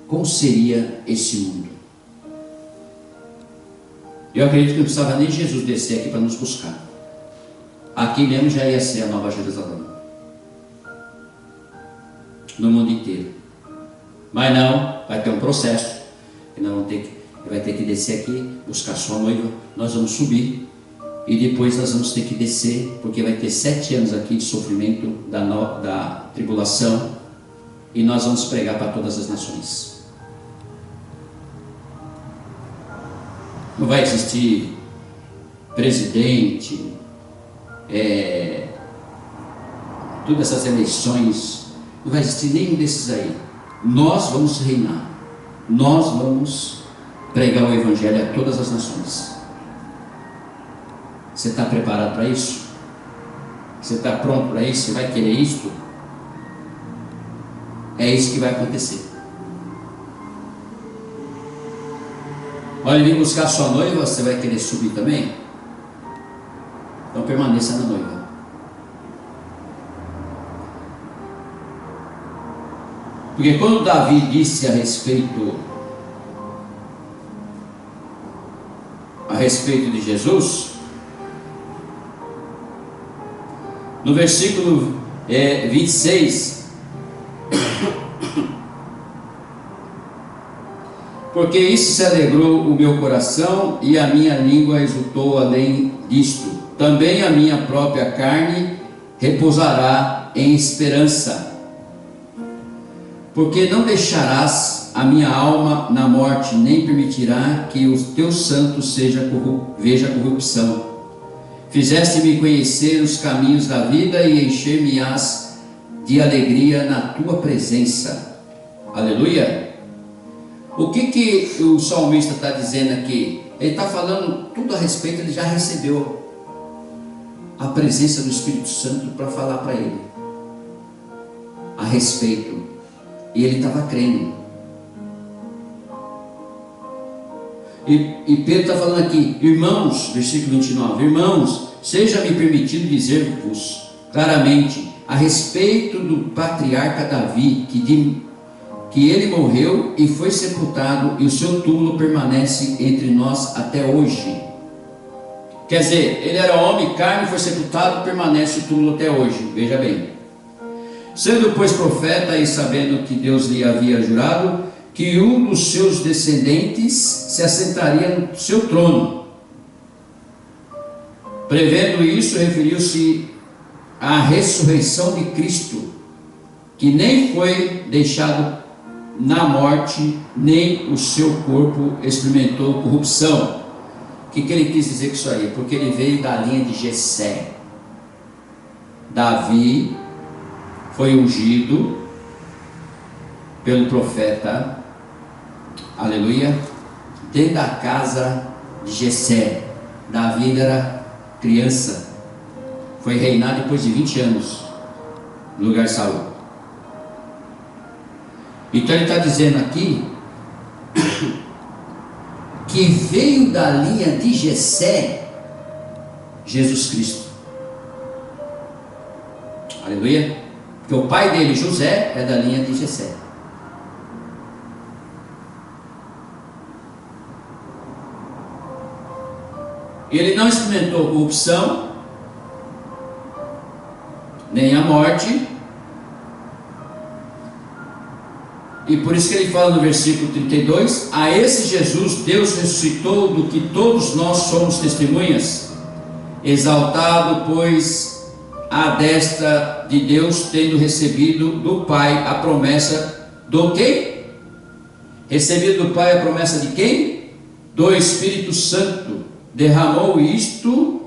A: como seria esse mundo? Eu acredito que não precisava nem Jesus descer aqui para nos buscar. Aqui mesmo já ia ser a Nova Jerusalém, no mundo inteiro. Mas não, vai ter um processo. Ele vai ter que descer aqui, buscar sua noiva. Nós vamos subir e depois nós vamos ter que descer, porque vai ter 7 anos aqui de sofrimento da tribulação, e nós vamos pregar para todas as nações. Não vai existir presidente, todas essas eleições, não vai existir nenhum desses aí. Nós vamos reinar, nós vamos pregar o Evangelho a todas as nações. Você está preparado para isso? Você está pronto para isso? Você vai querer isto? É isso que vai acontecer. Olha, vim buscar sua noiva, você vai querer subir também? Então permaneça na noiva. Porque quando Davi disse a respeito de Jesus, no versículo 26, porque isso se alegrou o meu coração e a minha língua exultou além disto. Também a minha própria carne repousará em esperança. Porque não deixarás a minha alma na morte, nem permitirá que o teu santo veja corrupção. Fizeste-me conhecer os caminhos da vida e encher-me-ás de alegria na tua presença. Aleluia! O que o salmista está dizendo aqui? Ele está falando tudo a respeito, ele já recebeu a presença do Espírito Santo para falar para ele a respeito. E ele estava crendo. E Pedro está falando aqui, irmãos, versículo 29, irmãos, seja-me permitido dizer-vos claramente a respeito do patriarca Davi, que ele morreu e foi sepultado, e o seu túmulo permanece entre nós até hoje. Quer dizer, ele era homem, carne, foi sepultado, permanece o túmulo até hoje. Veja bem. Sendo, pois, profeta e sabendo que Deus lhe havia jurado que um dos seus descendentes se assentaria no seu trono, prevendo isso, referiu-se à ressurreição de Cristo, que nem foi deixado na morte, nem o seu corpo experimentou corrupção. O que ele quis dizer com isso aí? Porque ele veio da linha de Jessé. Davi foi ungido pelo profeta, aleluia, dentro da casa de Jessé. Davi era criança, foi reinar depois de 20 anos no lugar de Saul. Então ele está dizendo aqui que veio da linha de Jessé Jesus Cristo. Aleluia. Porque o pai dele, José, é da linha de Jessé. Ele não experimentou corrupção, nem a morte. E por isso que ele fala no versículo 32: a esse Jesus Deus ressuscitou, do que todos nós somos testemunhas, exaltado, pois, à destra de Deus, tendo recebido do Pai a promessa do quê? Recebido do Pai a promessa de quem? Do Espírito Santo. Derramou isto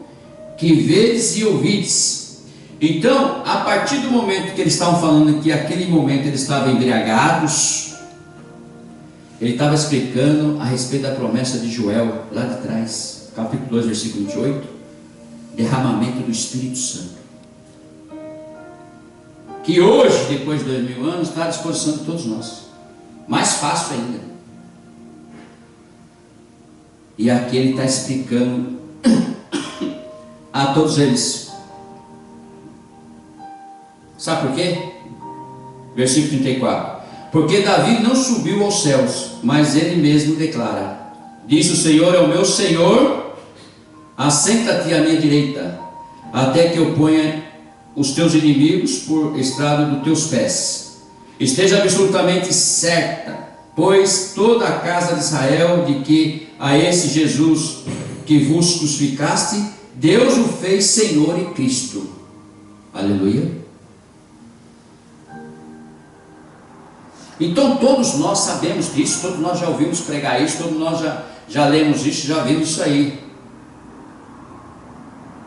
A: que vedes e ouvides. Então, a partir do momento que eles estavam falando que aquele momento eles estavam embriagados, ele estava explicando a respeito da promessa de Joel, lá de trás, capítulo 2, versículo 28, derramamento do Espírito Santo, que hoje, depois de 2000 anos, está à disposição de todos nós, mais fácil ainda. E aqui ele está explicando a todos eles. Sabe por quê? Versículo 34: porque Davi não subiu aos céus, mas ele mesmo declara: disse o Senhor ao meu Senhor, assenta-te à minha direita, até que eu ponha os teus inimigos por estrado dos teus pés. Esteja absolutamente certa, pois toda a casa de Israel, de que a esse Jesus que vos crucificaste, Deus o fez Senhor e Cristo. Aleluia. Então todos nós sabemos disso, todos nós já ouvimos pregar isso, todos nós já lemos isso, já vimos isso aí,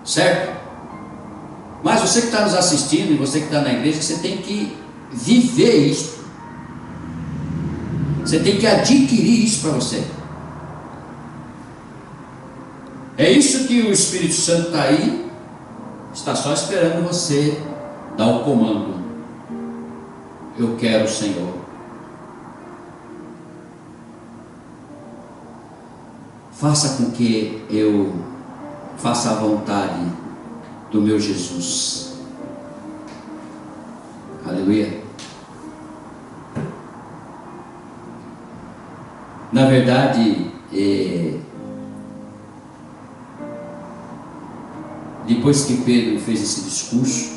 A: certo? Mas você que está nos assistindo e você que está na igreja, você tem que viver isso, você tem que adquirir isso para você. É isso que o Espírito Santo está aí, está só esperando você dar o comando. Eu quero o Senhor. Faça com que eu faça a vontade do meu Jesus. Aleluia. Na verdade, depois que Pedro fez esse discurso,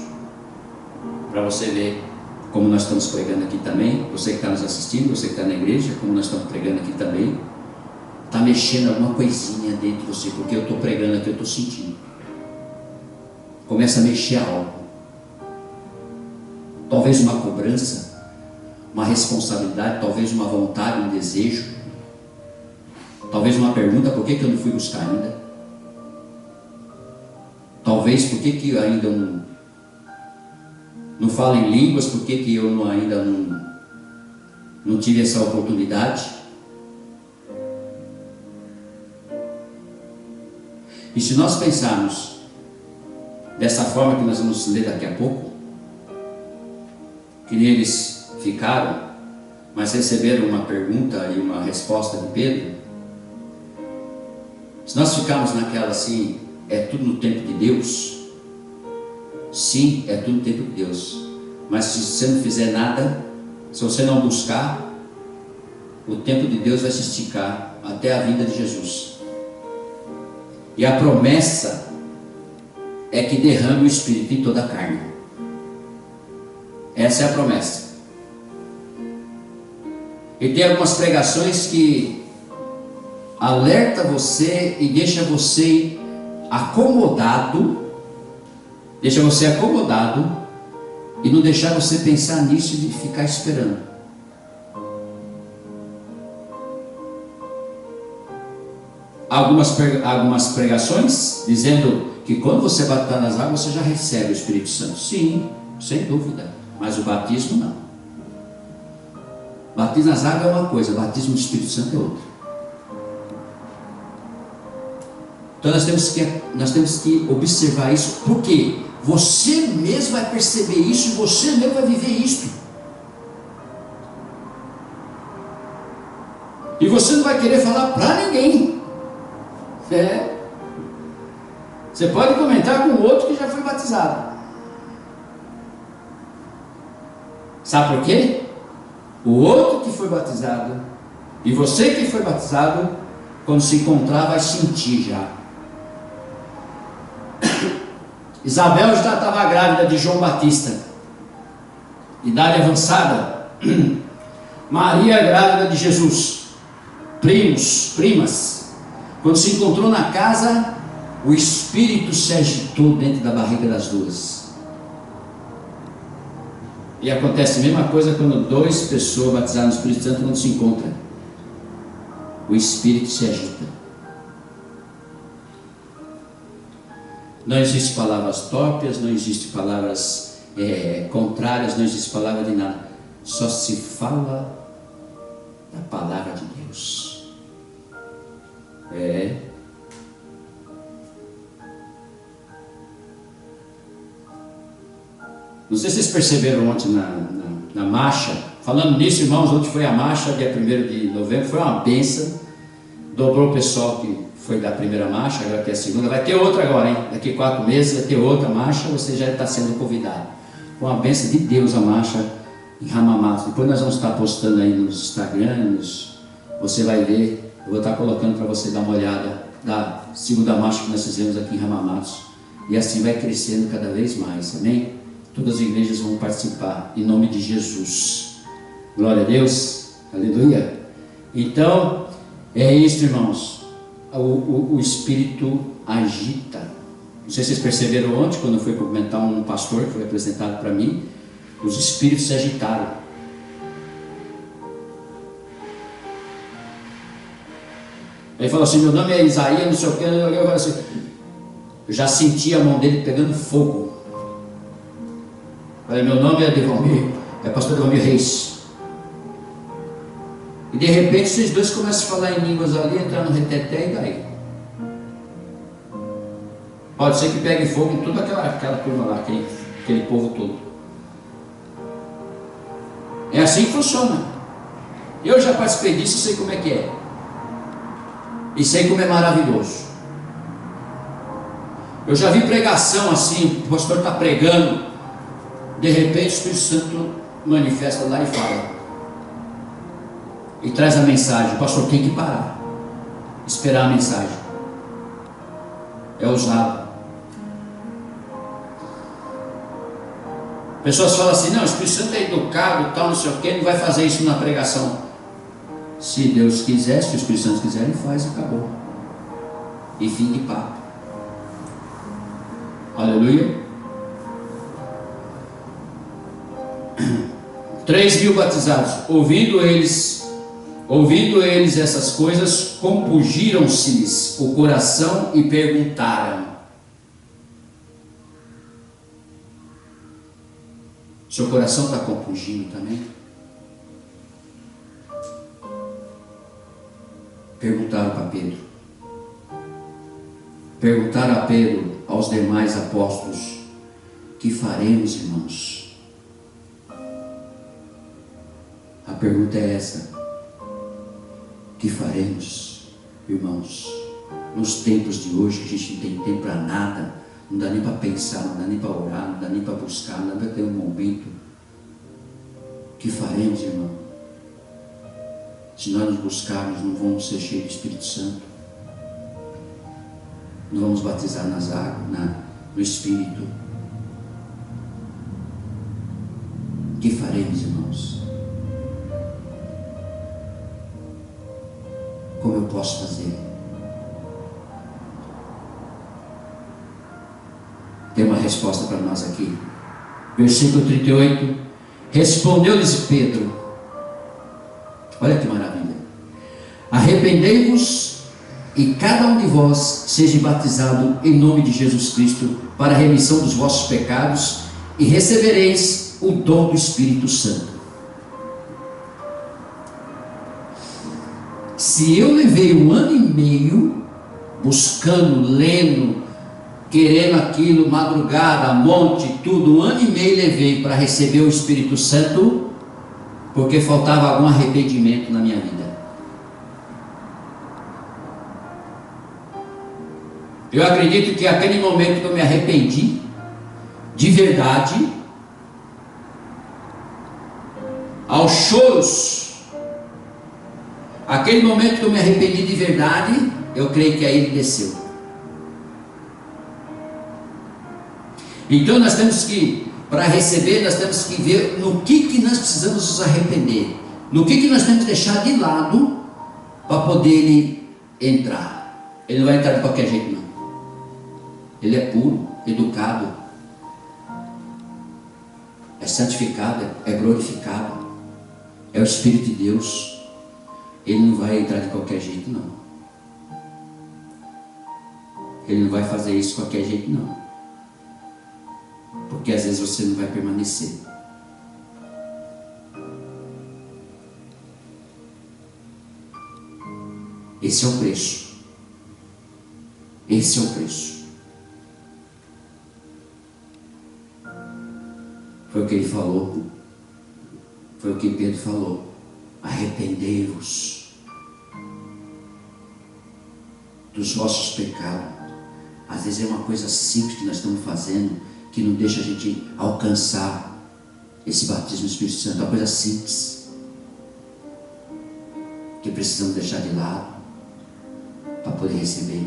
A: para você ver como nós estamos pregando aqui também, você que está nos assistindo, você que está na igreja, como nós estamos pregando aqui também, está mexendo alguma coisinha dentro de você, porque eu estou pregando aqui, eu estou sentindo. Começa a mexer algo. Talvez uma cobrança, uma responsabilidade, talvez uma vontade, um desejo, talvez uma pergunta: por que eu não fui buscar ainda? Talvez por que eu ainda não falo em línguas, por que eu ainda não tive essa oportunidade? E se nós pensarmos dessa forma que nós vamos ler daqui a pouco, que eles ficaram, mas receberam uma pergunta e uma resposta de Pedro, se nós ficarmos naquela assim, é tudo no tempo de Deus, sim, é tudo no tempo de Deus, mas se você não fizer nada, se você não buscar, o tempo de Deus vai se esticar até a vinda de Jesus. E a promessa é que derrame o Espírito em toda a carne. Essa é a promessa. E tem algumas pregações que alerta você e deixa você acomodado, e não deixar você pensar nisso e ficar esperando. Algumas pregações dizendo que quando você bater nas águas você já recebe o Espírito Santo. Sim, sem dúvida, mas o batismo não. Batismo nas águas é uma coisa, batismo no Espírito Santo é outra. Então nós temos que observar isso, porque você mesmo vai perceber isso e você mesmo vai viver isso. E você não vai querer falar para ninguém. Você pode comentar com o outro que já foi batizado. Sabe por quê? O outro que foi batizado e você que foi batizado, quando se encontrar, vai sentir já. Isabel já estava grávida de João Batista, idade avançada. Maria grávida de Jesus, primos, primas. Quando se encontrou na casa, o Espírito se agitou dentro da barriga das duas. E acontece a mesma coisa quando duas pessoas batizadas no Espírito Santo não se encontram. O Espírito se agita. Não existe palavras torpes, não existe palavras contrárias, não existe palavra de nada. Só se fala da palavra de Deus. Não sei se vocês perceberam ontem na marcha. Falando nisso, irmãos, ontem foi a marcha, dia 1º de novembro, foi uma bênção. Dobrou o pessoal que foi da primeira marcha, agora que é a segunda. Vai ter outra agora, hein? Daqui 4 meses vai ter outra marcha, você já está sendo convidado. Com a bênção de Deus a marcha em Ramamatos. Depois nós vamos estar postando aí nos Instagram, você vai ver. Eu vou estar colocando para você dar uma olhada da segunda marcha que nós fizemos aqui em Ramamatos. E assim vai crescendo cada vez mais, amém? Todas as igrejas vão participar, em nome de Jesus. Glória a Deus, aleluia. Então, é isso, irmãos. O Espírito agita. Não sei se vocês perceberam ontem, quando eu fui cumprimentar um pastor que foi apresentado para mim, os Espíritos se agitaram. Ele falou assim: meu nome é Isaías, não sei o que. Eu falei assim, eu já senti a mão dele pegando fogo. Falei, meu nome é Devomir, é pastor Devomir Reis. E de repente vocês dois começam a falar em línguas ali, entrar no reteté e daí. Pode ser que pegue fogo em toda aquela turma lá, aquele povo todo. É assim que funciona. Eu já participei disso e sei como é que é. E sei como é maravilhoso. Eu já vi pregação assim, o pastor está pregando, de repente o Espírito Santo manifesta lá e fala. E traz a mensagem. O pastor tem que parar, esperar a mensagem. É usado. Pessoas falam assim: não, o Espírito Santo é educado, tal, não sei o que, não vai fazer isso na pregação. Se Deus quiser, se o Espírito Santo quiser, ele faz e acabou. E fim de papo. Aleluia. 3.000 batizados, ouvindo eles essas coisas, compungiram-se-lhes o coração e perguntaram: seu coração está compungindo também? Perguntaram para Pedro. Perguntaram a Pedro, aos demais apóstolos: que faremos, irmãos? A pergunta é essa: que faremos, irmãos? Nos tempos de hoje, que a gente não tem tempo para nada, não dá nem para pensar, não dá nem para orar, não dá nem para buscar, não dá para ter um momento. Que faremos, irmão? Se nós nos buscarmos, não vamos ser cheios do Espírito Santo, não vamos batizar nas águas, no Espírito. Que faremos, irmãos? Como eu posso fazer? Tem uma resposta para nós aqui. Versículo 38. Respondeu-lhes Pedro. Olha que maravilha. Arrependei-vos e cada um de vós seja batizado em nome de Jesus Cristo para a remissão dos vossos pecados e recebereis o dom do Espírito Santo. Se eu levei 1 ano e meio buscando, lendo, querendo aquilo, madrugada, monte, tudo. 1 ano e meio levei para receber o Espírito Santo, porque faltava algum arrependimento na minha vida. Eu acredito que aquele momento que eu me arrependi, de verdade, aos choros, aquele momento que eu me arrependi de verdade, eu creio que aí ele desceu. Então nós temos que, para receber, nós temos que ver no que nós precisamos nos arrepender, no que nós temos que deixar de lado, para poder ele entrar. Ele não vai entrar de qualquer jeito não. Ele é puro, educado, é santificado, é glorificado, é o Espírito de Deus. Ele não vai entrar de qualquer jeito não. Ele não vai fazer isso de qualquer jeito não, porque às vezes você não vai permanecer. Esse é o preço. Esse é o preço. Foi o que ele falou. Foi o que Pedro falou. Arrependei-vos dos vossos pecados. Às vezes é uma coisa simples que nós estamos fazendo, que não deixa a gente alcançar esse batismo do Espírito Santo. É uma coisa simples, que precisamos deixar de lado, para poder receber.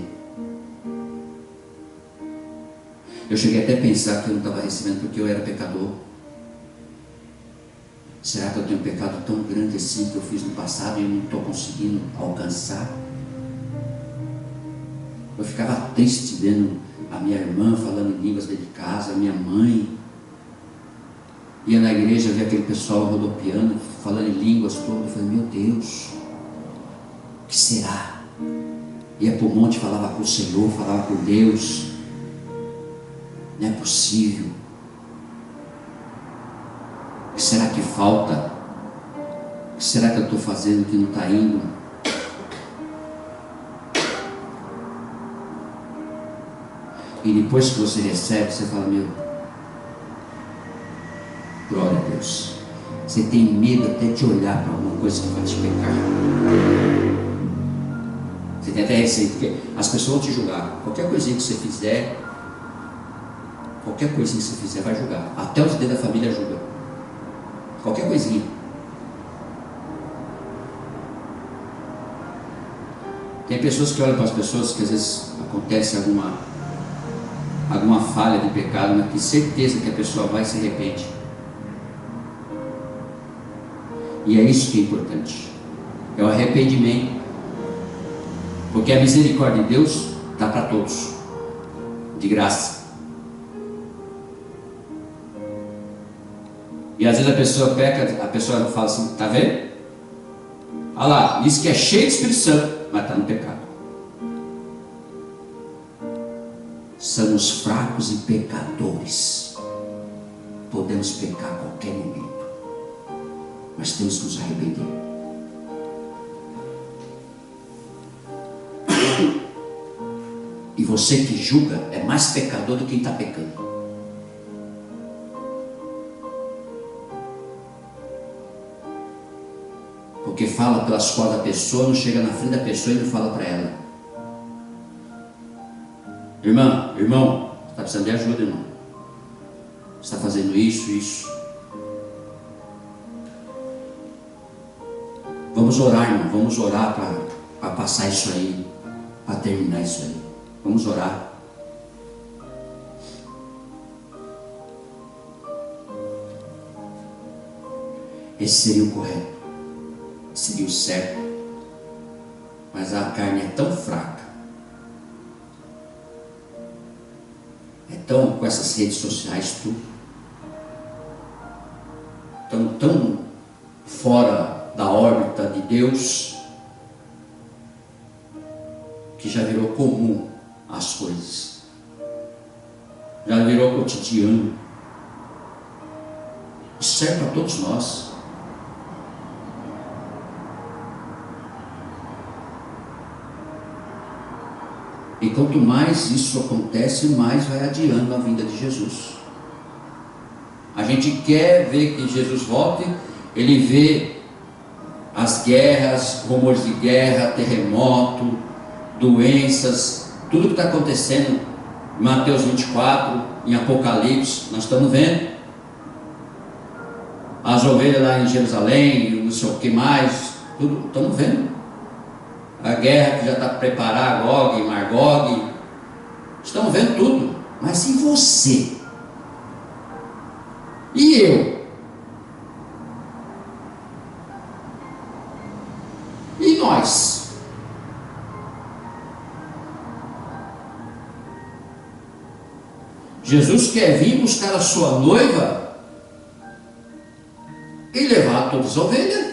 A: Eu cheguei até a pensar que eu não estava recebendo porque eu era pecador. Será que eu tenho um pecado tão grande assim que eu fiz no passado e eu não estou conseguindo alcançar? Eu ficava triste vendo a minha irmã falando em línguas dentro de casa, a minha mãe. Ia na igreja, via aquele pessoal rodopiando, falando em línguas todas. Eu falei, meu Deus, o que será? Ia para o monte, falava com o Senhor, falava com Deus. Não é possível. O que será que falta? O que será que eu estou fazendo que não está indo? E depois que você recebe, você fala, meu, glória a Deus. Você tem medo até de olhar para alguma coisa que vai te pecar. Você tem até receio, porque as pessoas vão te julgar. Qualquer coisinha que você fizer, vai julgar. Até os dedos da família julgam. Qualquer coisinha. Tem pessoas que olham para as pessoas que às vezes acontece alguma falha de pecado, mas tem certeza que a pessoa vai e se arrepende. E é isso que é importante. É o arrependimento. Porque a misericórdia de Deus dá para todos, de graça. E às vezes a pessoa peca, a pessoa fala assim, tá vendo? Olha lá, diz que é cheio de Espírito Santo, mas está no pecado. Somos fracos e pecadores. Podemos pecar a qualquer momento, mas temos que nos arrepender. E você que julga é mais pecador do que quem está pecando. Porque fala pelas costas da pessoa, não chega na frente da pessoa e não fala para ela. Irmão, você está precisando de ajuda, irmão. Você está fazendo isso. Vamos orar, irmão. Vamos orar para passar isso aí, para terminar isso aí. Vamos orar. Esse seria o correto, seria o certo. Mas a carne é tão fraca, é tão, com essas redes sociais tudo, tão fora da órbita de Deus, que já virou comum as coisas, já virou cotidiano. Isso serve para todos nós. quanto mais isso acontece, mais vai adiando a vinda de Jesus. A gente quer ver que Jesus volte, ele vê as guerras, rumores de guerra, terremoto, doenças, tudo que está acontecendo em Mateus 24, em Apocalipse, nós estamos vendo. As ovelhas lá em Jerusalém, não sei o que mais, tudo, estamos vendo. A guerra que já está preparada, Gog e Magog, estamos vendo tudo. Mas e você? E eu? E nós? Jesus quer vir buscar a sua noiva e levar todas as ovelhas.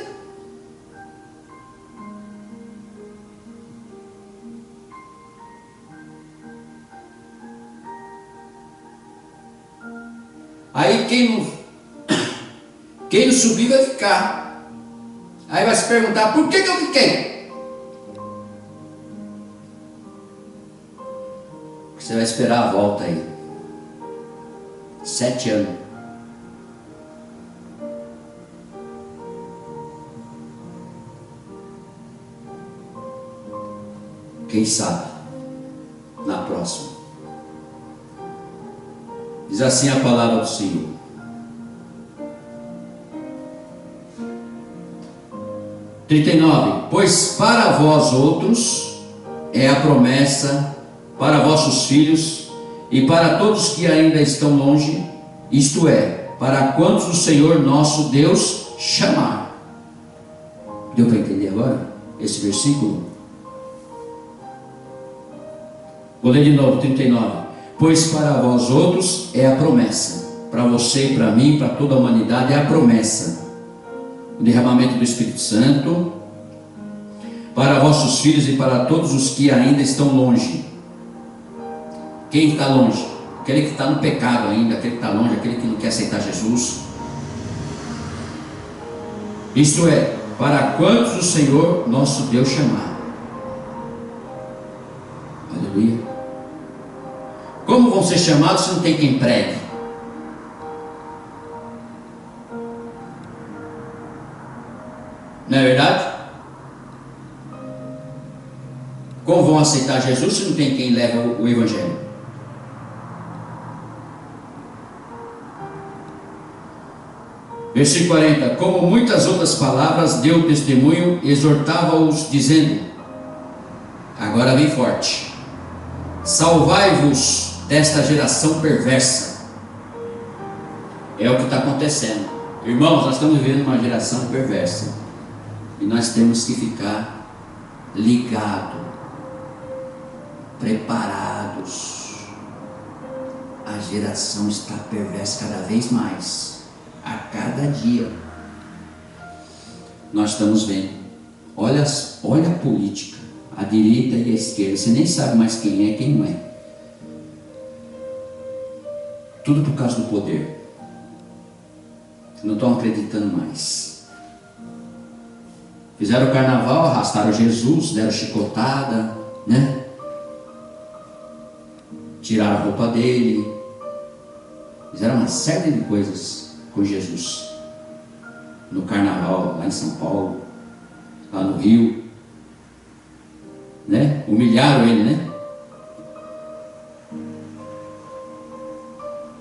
A: Aí quem não subir vai ficar. Aí vai se perguntar: por que eu fiquei? Você vai esperar a volta aí. 7 anos. Quem sabe na próxima. Diz assim a palavra do Senhor: pois para vós outros é a promessa, para vossos filhos e para todos que ainda estão longe, isto é, para quantos o Senhor nosso Deus chamar. Deu para entender agora esse versículo? Vou ler de novo, 39. Pois para vós outros é a promessa, para você, para mim, para toda a humanidade é a promessa, o derramamento do Espírito Santo, para vossos filhos e para todos os que ainda estão longe. Quem está longe? Aquele que está no pecado ainda, aquele que está longe, aquele que não quer aceitar Jesus. Isto é, para quantos o Senhor nosso Deus chamar. Aleluia. Como vão ser chamados se não tem quem pregue? Não é verdade? Como vão aceitar Jesus se não tem quem leva o Evangelho? Versículo 40. Como muitas outras palavras deu testemunho, exortava-os dizendo, agora vem forte, salvai-vos desta geração perversa. É o que está acontecendo, irmãos. Nós estamos vivendo uma geração perversa e nós temos que ficar ligados, preparados. A geração está perversa cada vez mais, a cada dia. Nós estamos vendo. Olha a política, a direita e a esquerda. Você nem sabe mais quem é e quem não é. Tudo por causa do poder. Não estão acreditando mais. Fizeram o carnaval, arrastaram Jesus, deram chicotada, né? Tiraram a roupa dele. Fizeram uma série de coisas com Jesus. No carnaval, lá em São Paulo, lá no Rio, né? Humilharam ele, né?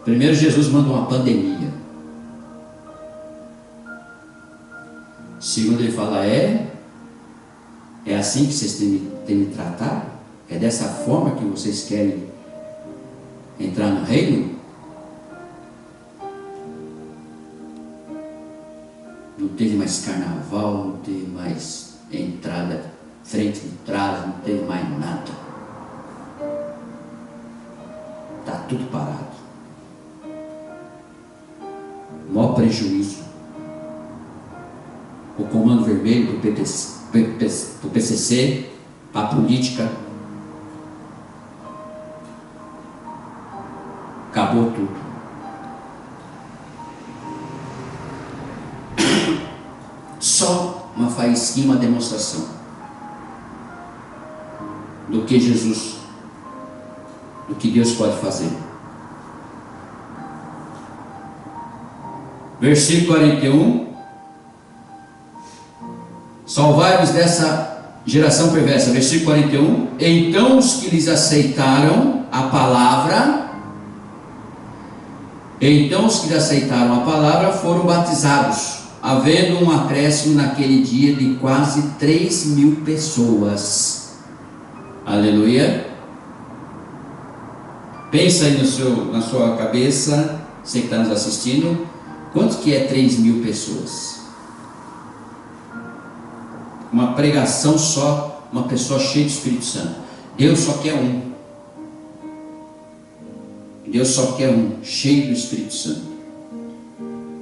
A: Primeiro Jesus manda uma pandemia. Segundo ele fala, é assim que vocês têm me tratado? É dessa forma que vocês querem entrar no reino? Não teve mais carnaval, não teve mais entrada, frente de trás, não teve mais nada. Está tudo parado. Maior prejuízo. O Comando Vermelho, para o PCC, para a política. Acabou tudo. Só uma faísquinha, uma demonstração do que Jesus que Deus pode fazer. Versículo 41. Salvai-vos dessa geração perversa. Versículo 41. Então os que lhes aceitaram a palavra, foram batizados, havendo um acréscimo naquele dia de quase 3.000 pessoas. Aleluia. Pensa aí na sua cabeça, você que está nos assistindo, quanto que é 3.000 pessoas? Uma pregação só, uma pessoa cheia de Espírito Santo. Deus só quer um. Deus só quer um, cheio do Espírito Santo.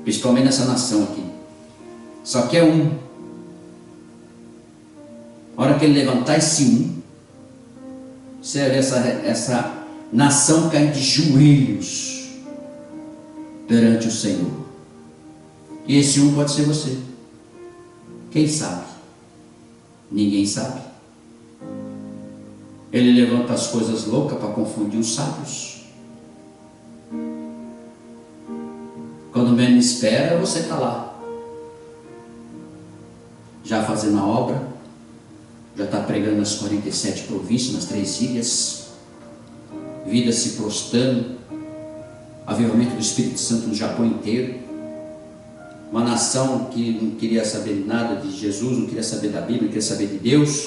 A: Principalmente nessa nação aqui. Só quer um. A hora que ele levantar esse um, você vai ver essa nação cair de joelhos perante o Senhor. E esse um pode ser você. Quem sabe? Ninguém sabe. Ele levanta as coisas loucas para confundir os sábios. Quando menos espera, você está lá, já fazendo a obra, já está pregando nas 47 províncias, nas 3 ilhas, vida se prostrando, avivamento do Espírito Santo no Japão inteiro, uma nação que não queria saber nada de Jesus, não queria saber da Bíblia, não queria saber de Deus,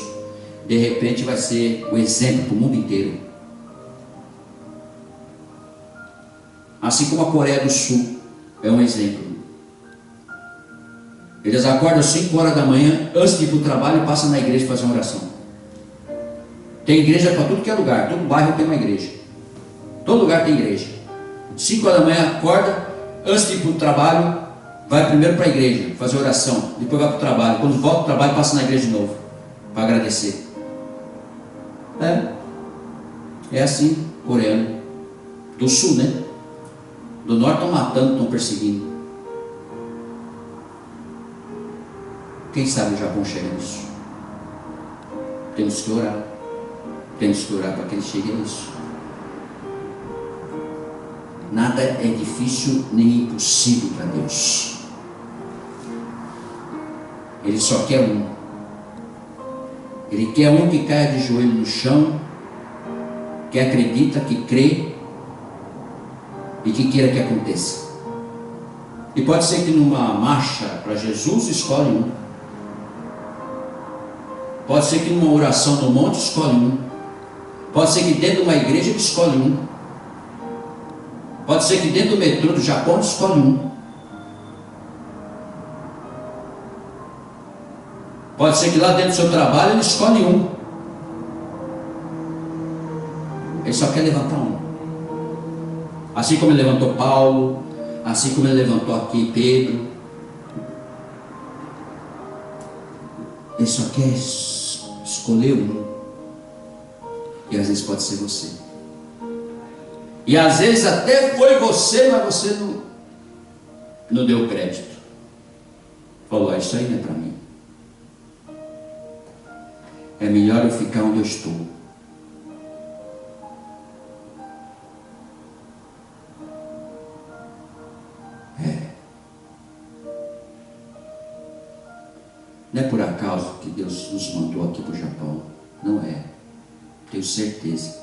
A: de repente vai ser o exemplo para o mundo inteiro. Assim como a Coreia do Sul é um exemplo. Eles acordam às 5 horas da manhã, antes de ir para o trabalho, e passam na igreja fazer uma oração. Tem igreja para tudo que é lugar, todo bairro tem uma igreja, todo lugar tem igreja. 5 horas da manhã acorda, antes de ir para o trabalho, vai primeiro para a igreja fazer oração, depois vai para o trabalho. Quando volta para o trabalho, passa na igreja de novo para agradecer. É assim, coreano do sul, né? Do norte estão matando, estão perseguindo. Quem sabe o Japão chega nisso? Temos que orar. Temos que orar para que ele chegue nisso. Nada é difícil nem impossível para Deus. Ele só quer um. Ele quer um que caia de joelho no chão, que acredita, que crê e que queira que aconteça. E pode ser que numa marcha para Jesus escolhe um. Pode ser que numa oração no monte escolhe um. Pode ser que dentro de uma igreja ele escolhe um. Pode ser que dentro do metrô do Japão ele escolhe um. Pode ser que lá dentro do seu trabalho ele escolhe um. Ele só quer levantar um. Assim como ele levantou Paulo, assim como ele levantou aqui Pedro. Ele só quer escolher um. E às vezes pode ser você. E às vezes até foi você, mas você não deu crédito. Falou, isso aí não é para mim. É melhor eu ficar onde eu estou. Não é por acaso que Deus nos mandou aqui para o Japão. Não é. Tenho certeza.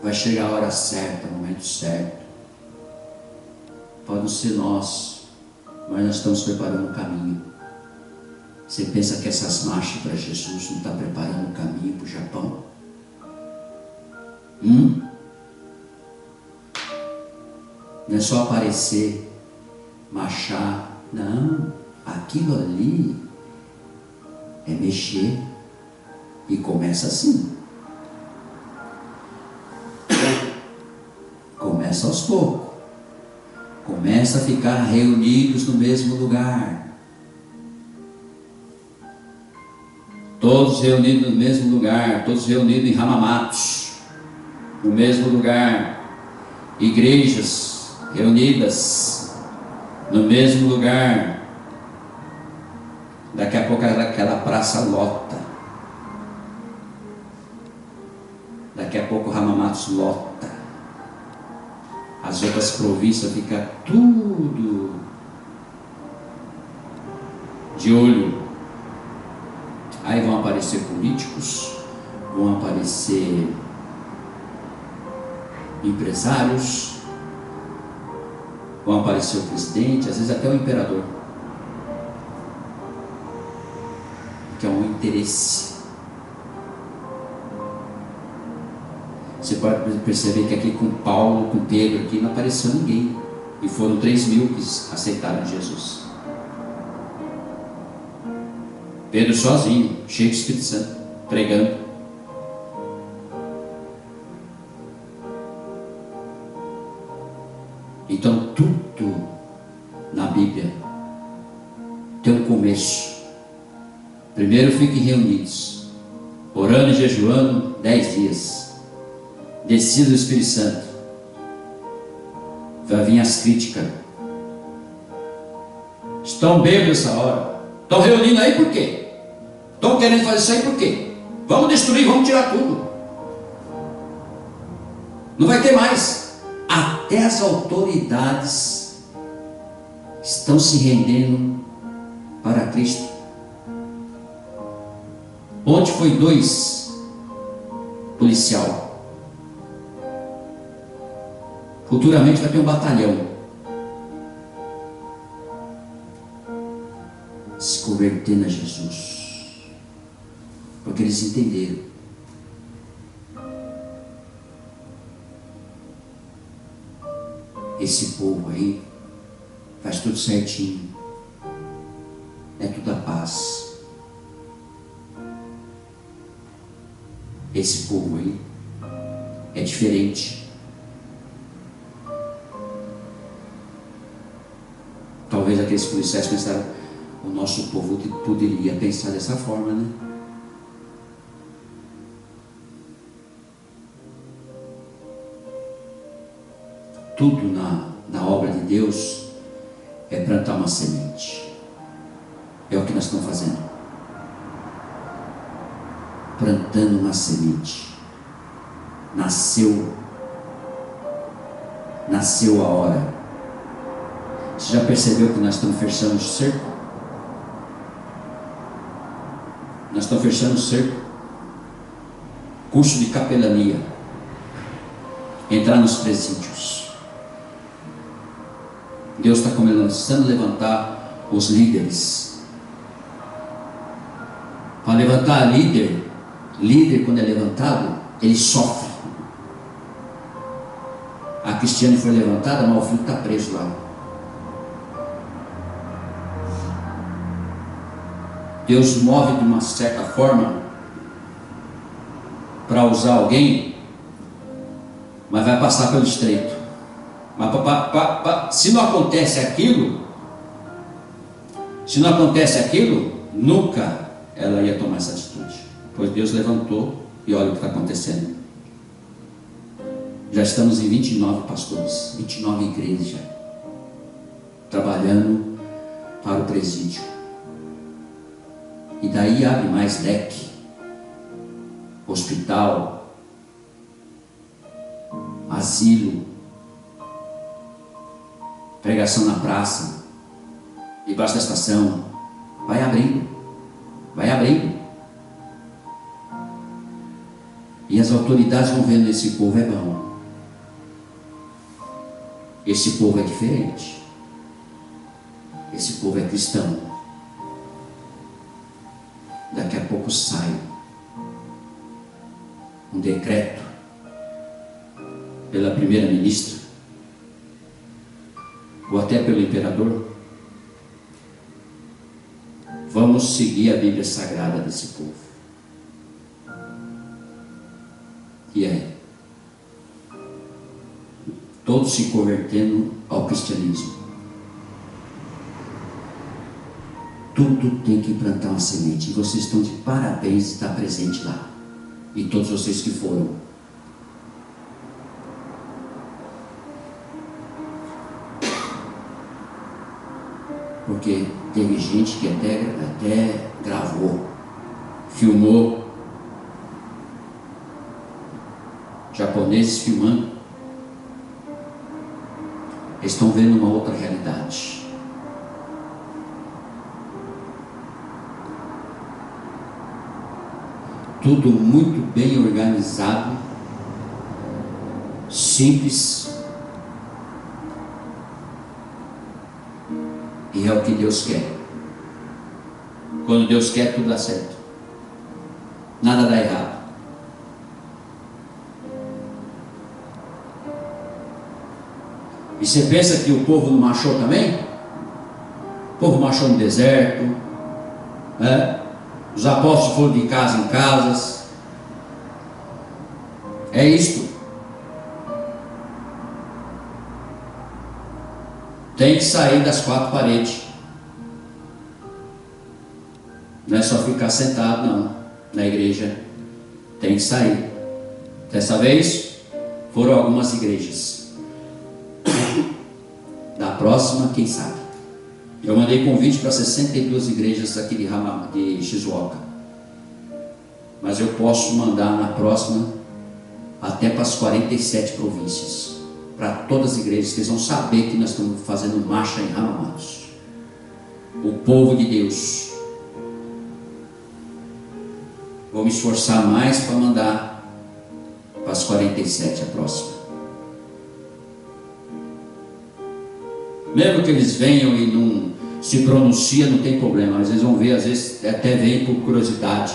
A: Vai chegar a hora certa, o momento certo. Pode não ser nós, mas nós estamos preparando o caminho. Você pensa que essas marchas para Jesus não estão preparando o caminho para o Japão? Não é só aparecer, marchar. Não, aquilo ali é mexer. E começa assim. Começa aos poucos. Começa a ficar reunidos no mesmo lugar. Todos reunidos no mesmo lugar. Todos reunidos em Hamamatsu, no mesmo lugar. Igrejas reunidas no mesmo lugar. Daqui a pouco aquela praça lota. Daqui a pouco Ramamatos lota. As outras províncias ficam tudo de olho. Aí vão aparecer políticos, vão aparecer empresários, vão aparecer o presidente, às vezes até o imperador, que é um interesse. Você pode perceber que aqui com Paulo, com Pedro, aqui não apareceu ninguém, e foram 3.000 que aceitaram Jesus. Pedro sozinho, cheio do Espírito Santo, pregando. Então tudo na Bíblia tem um começo. Primeiro fiquem reunidos, orando e jejuando 10 dias. Descido do Espírito Santo. Vai vir as críticas. Estão bêbados essa hora. Estão reunindo aí por quê? Estão querendo fazer isso aí por quê? Vamos destruir, vamos tirar tudo. Não vai ter mais. Até as autoridades estão se rendendo para Cristo. Ontem foi 2 policial. Futuramente vai ter um batalhão. Se convertendo a Jesus, porque eles entenderam. Esse povo aí faz tudo certinho, é tudo a paz. Esse povo aí é diferente. Talvez aqueles policiais pensaram, o nosso povo poderia pensar dessa forma, né? Tudo na obra de Deus é plantar uma semente. É o que nós estamos fazendo. Plantando uma semente. Nasceu a hora. Você já percebeu que nós estamos fechando o cerco? Nós estamos fechando o cerco. Curso de capelania. Entrar nos presídios. Deus está começando a levantar os líderes. Para levantar líder quando é levantado, ele sofre. A Cristiane foi levantada, mas o filho está preso lá. Deus move de uma certa forma para usar alguém, mas vai passar pelo estreito. Mas se não acontece aquilo, nunca ela ia tomar essa atitude. Pois Deus levantou e olha o que está acontecendo. Já estamos em 29 pastores, 29 igrejas já, trabalhando para o presídio. E daí abre mais leque. Hospital, asilo, pregação na praça, debaixo da estação. Vai abrindo. E as autoridades vão vendo, esse povo é bom. Esse povo é diferente. Esse povo é cristão. Daqui a pouco sai um decreto pela primeira-ministra ou até pelo imperador. Vamos seguir a Bíblia Sagrada desse povo. E aí? Todos se convertendo ao cristianismo. Tudo tem que plantar uma semente. E vocês estão de parabéns de estar presente lá. E todos vocês que foram. Porque teve gente que até gravou, filmou. japoneses filmando. Eles estão vendo uma outra realidade. Tudo muito bem organizado, simples, e é o que Deus quer. Quando Deus quer, tudo dá certo, nada dá errado. E você pensa que o povo não marchou também? O povo marchou no deserto, né? Os apóstolos foram de casa em casas. É isto. Tem que sair das quatro paredes. Não é só ficar sentado não, na igreja. Tem que sair. Dessa vez foram algumas igrejas. Da próxima, quem sabe? Eu mandei convite para 62 igrejas aqui de Shizuoka. Mas eu posso mandar na próxima até para as 47 províncias. Para todas as igrejas, que eles vão saber que nós estamos fazendo marcha em Hamamatsu. O povo de Deus. Vou me esforçar mais para mandar para as 47 a próxima. Mesmo que eles venham e não se pronunciam, não tem problema, mas eles vão ver, às vezes até vem por curiosidade.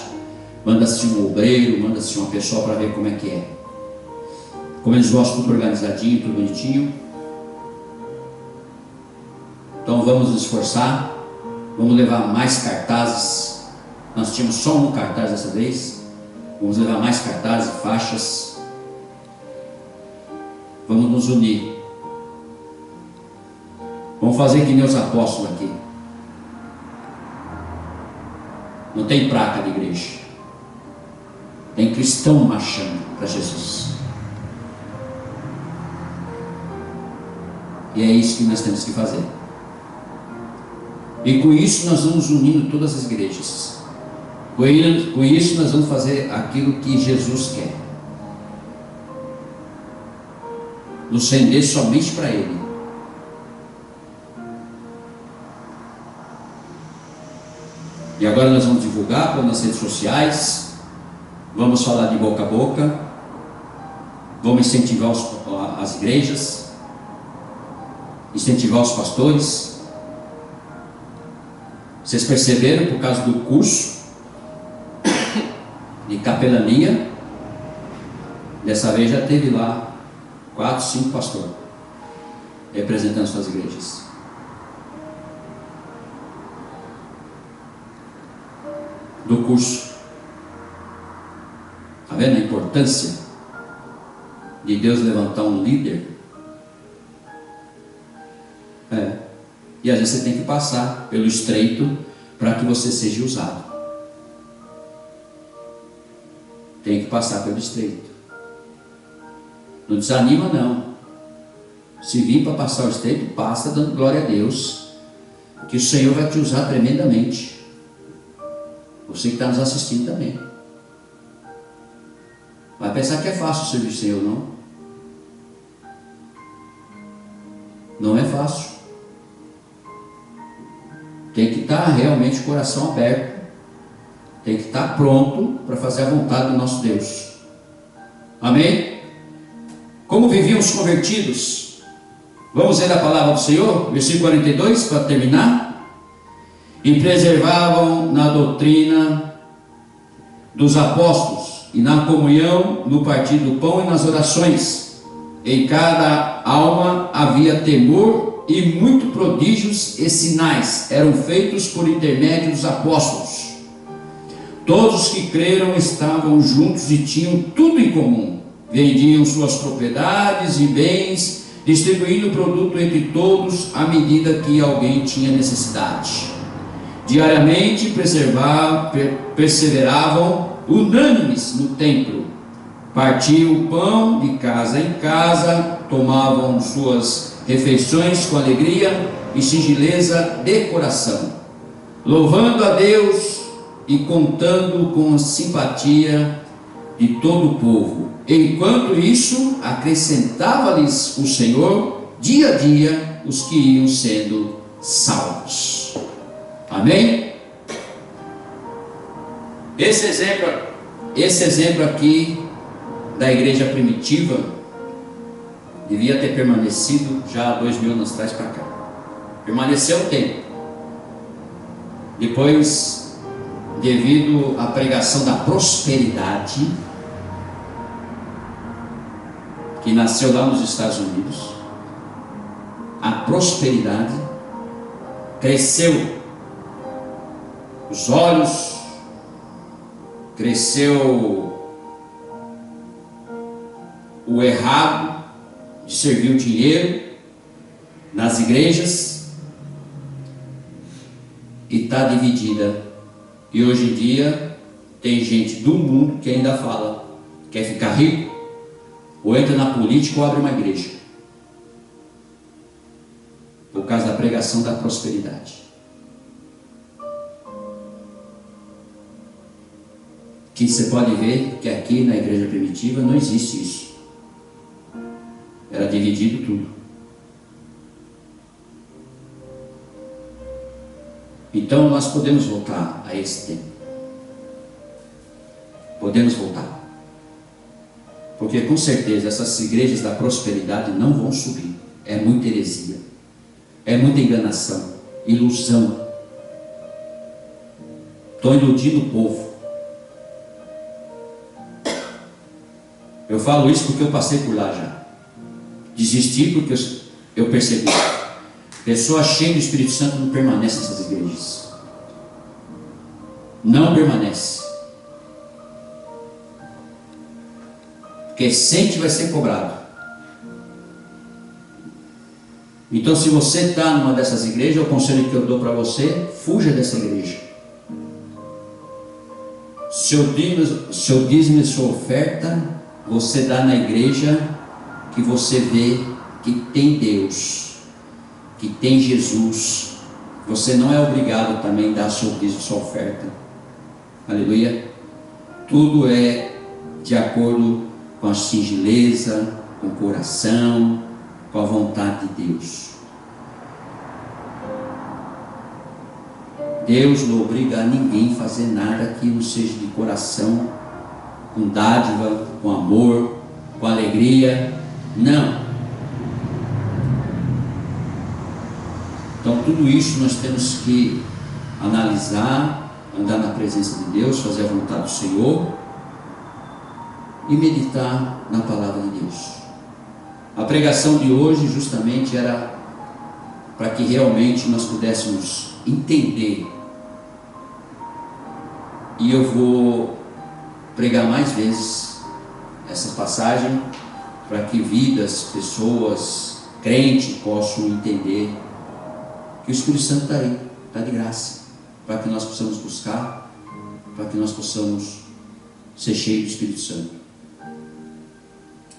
A: Manda-se um obreiro, manda-se uma pessoa para ver como é que é. Como eles gostam, tudo organizadinho, tudo bonitinho. Então vamos nos esforçar, vamos levar mais cartazes. Nós tínhamos só um cartaz dessa vez. Vamos levar mais cartazes, faixas. Vamos nos unir. Vamos fazer que nem os apóstolos aqui. Não tem placa de igreja. Tem cristão marchando para Jesus. E é isso que nós temos que fazer. E com isso nós vamos unindo todas as igrejas. Com isso nós vamos fazer aquilo que Jesus quer. Nos render somente para Ele. E agora nós vamos divulgar nas redes sociais. Vamos falar de boca a boca. Vamos incentivar as igrejas. Incentivar os pastores. Vocês perceberam, por causa do curso de capelania, dessa vez já teve lá 4, 5 pastores representando suas igrejas. Do curso. Está vendo a importância de Deus levantar um líder? E às vezes você tem que passar pelo estreito para que você seja usado. Tem que passar pelo estreito. Não desanima não. Se vir para passar o estreito, passa dando glória a Deus, que o Senhor vai te usar tremendamente. Você que está nos assistindo também. Vai pensar que é fácil o serviço do Senhor, não? Não é fácil. Tem que estar realmente o coração aberto. Tem que estar pronto para fazer a vontade do nosso Deus. Amém? Como viviam os convertidos? Vamos ler a palavra do Senhor, versículo 42, para terminar. E preservavam na doutrina dos apóstolos, e na comunhão, no partir do pão e nas orações. Em cada alma havia temor, e muitos prodígios e sinais eram feitos por intermédio dos apóstolos. Todos que creram estavam juntos e tinham tudo em comum. Vendiam suas propriedades e bens, distribuindo o produto entre todos à medida que alguém tinha necessidade. Diariamente perseveravam unânimes no templo. Partiam o pão de casa em casa, tomavam suas refeições com alegria e singeleza de coração, louvando a Deus e contando com a simpatia de todo o povo. Enquanto isso, acrescentava-lhes o Senhor dia a dia os que iam sendo salvos. Amém? Esse exemplo aqui da igreja primitiva devia ter permanecido já há 2000 anos atrás para cá. Permaneceu um tempo. Depois, devido à pregação da prosperidade, que nasceu lá nos Estados Unidos, a prosperidade cresceu os olhos, cresceu o errado de servir o dinheiro nas igrejas, e está dividida. E hoje em dia tem gente do mundo que ainda fala, quer ficar rico, ou entra na política ou abre uma igreja, por causa da pregação da prosperidade. Que você pode ver que aqui na igreja primitiva não existe isso. Era dividido tudo. Então nós podemos voltar a esse tempo. Podemos voltar. Porque com certeza essas igrejas da prosperidade não vão subir. É muita heresia. É muita enganação. Ilusão. Estão iludindo o povo. Eu falo isso porque eu passei por lá já. Desisti porque eu percebi. Pessoas cheias do Espírito Santo não permanecem nessas igrejas. Não permanece. Porque sente vai ser cobrado. Então, se você está numa dessas igrejas, o conselho que eu dou para você, fuja dessa igreja. Seu dízimo e sua oferta você dá na igreja que você vê que tem Deus, que tem Jesus. Você não é obrigado também a dar seu dízimo, sua oferta. Aleluia. Tudo é de acordo com a singeleza, com o coração, com a vontade de Deus. Deus não obriga a ninguém a fazer nada que não seja de coração, com dádiva, com amor, com alegria. Não. Então tudo isso nós temos que analisar, andar na presença de Deus, fazer a vontade do Senhor e meditar na palavra de Deus. A pregação de hoje justamente era para que realmente nós pudéssemos entender. E eu vou pregar mais vezes essa passagem para que vidas, pessoas, crentes possam entender que o Espírito Santo está aí, está de graça, para que nós possamos buscar, para que nós possamos ser cheios do Espírito Santo.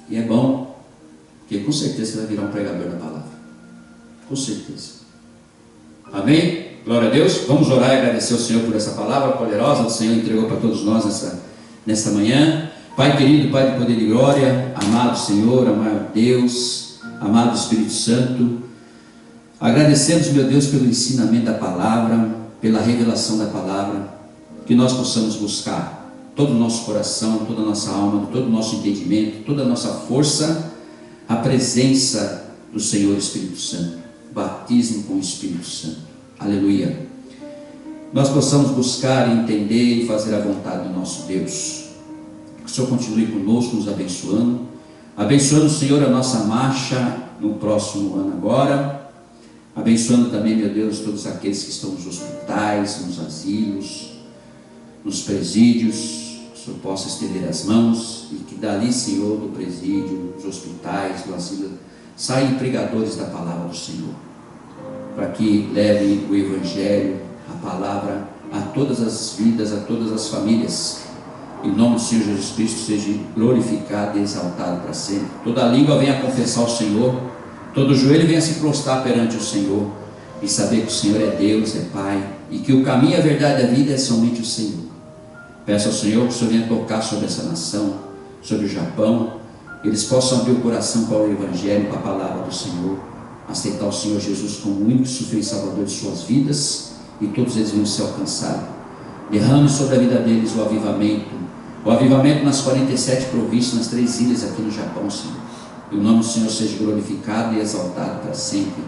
A: E é bom, porque com certeza você vai virar um pregador da palavra, com certeza. Amém? Glória a Deus. Vamos orar e agradecer ao Senhor por essa palavra poderosa que o Senhor entregou para todos nós nesta manhã. Pai querido, Pai de poder e glória, amado Senhor, amado Deus, amado Espírito Santo, agradecemos, meu Deus, pelo ensinamento da palavra, pela revelação da palavra, que nós possamos buscar todo o nosso coração, toda a nossa alma, todo o nosso entendimento, toda a nossa força, a presença do Senhor Espírito Santo, batismo com o Espírito Santo. Aleluia. Nós possamos buscar, entender e fazer a vontade do nosso Deus. Que o Senhor continue conosco, nos abençoando, abençoando, Senhor, a nossa marcha no próximo ano agora, abençoando também, meu Deus, todos aqueles que estão nos hospitais, nos asilos, nos presídios. Que o Senhor possa estender as mãos e que dali, Senhor, do presídio, dos hospitais, do asilo, saiam pregadores da palavra do Senhor, para que levem o Evangelho, a palavra, a todas as vidas, a todas as famílias. Em nome do Senhor Jesus Cristo, seja glorificado e exaltado para sempre. Toda língua venha confessar o Senhor, todo joelho venha se prostrar perante o Senhor, e saber que o Senhor é Deus, é Pai, e que o caminho, a verdade e a vida é somente o Senhor. Peço ao Senhor que o Senhor venha tocar sobre essa nação, sobre o Japão, eles possam abrir o coração para o Evangelho, para a palavra do Senhor, aceitar o Senhor Jesus como o único suficiente e salvador de suas vidas, e todos eles venham ser alcançados. Derrame sobre a vida deles o avivamento nas 47 províncias, nas 3 ilhas aqui no Japão, Senhor. E o nome do Senhor seja glorificado e exaltado para sempre.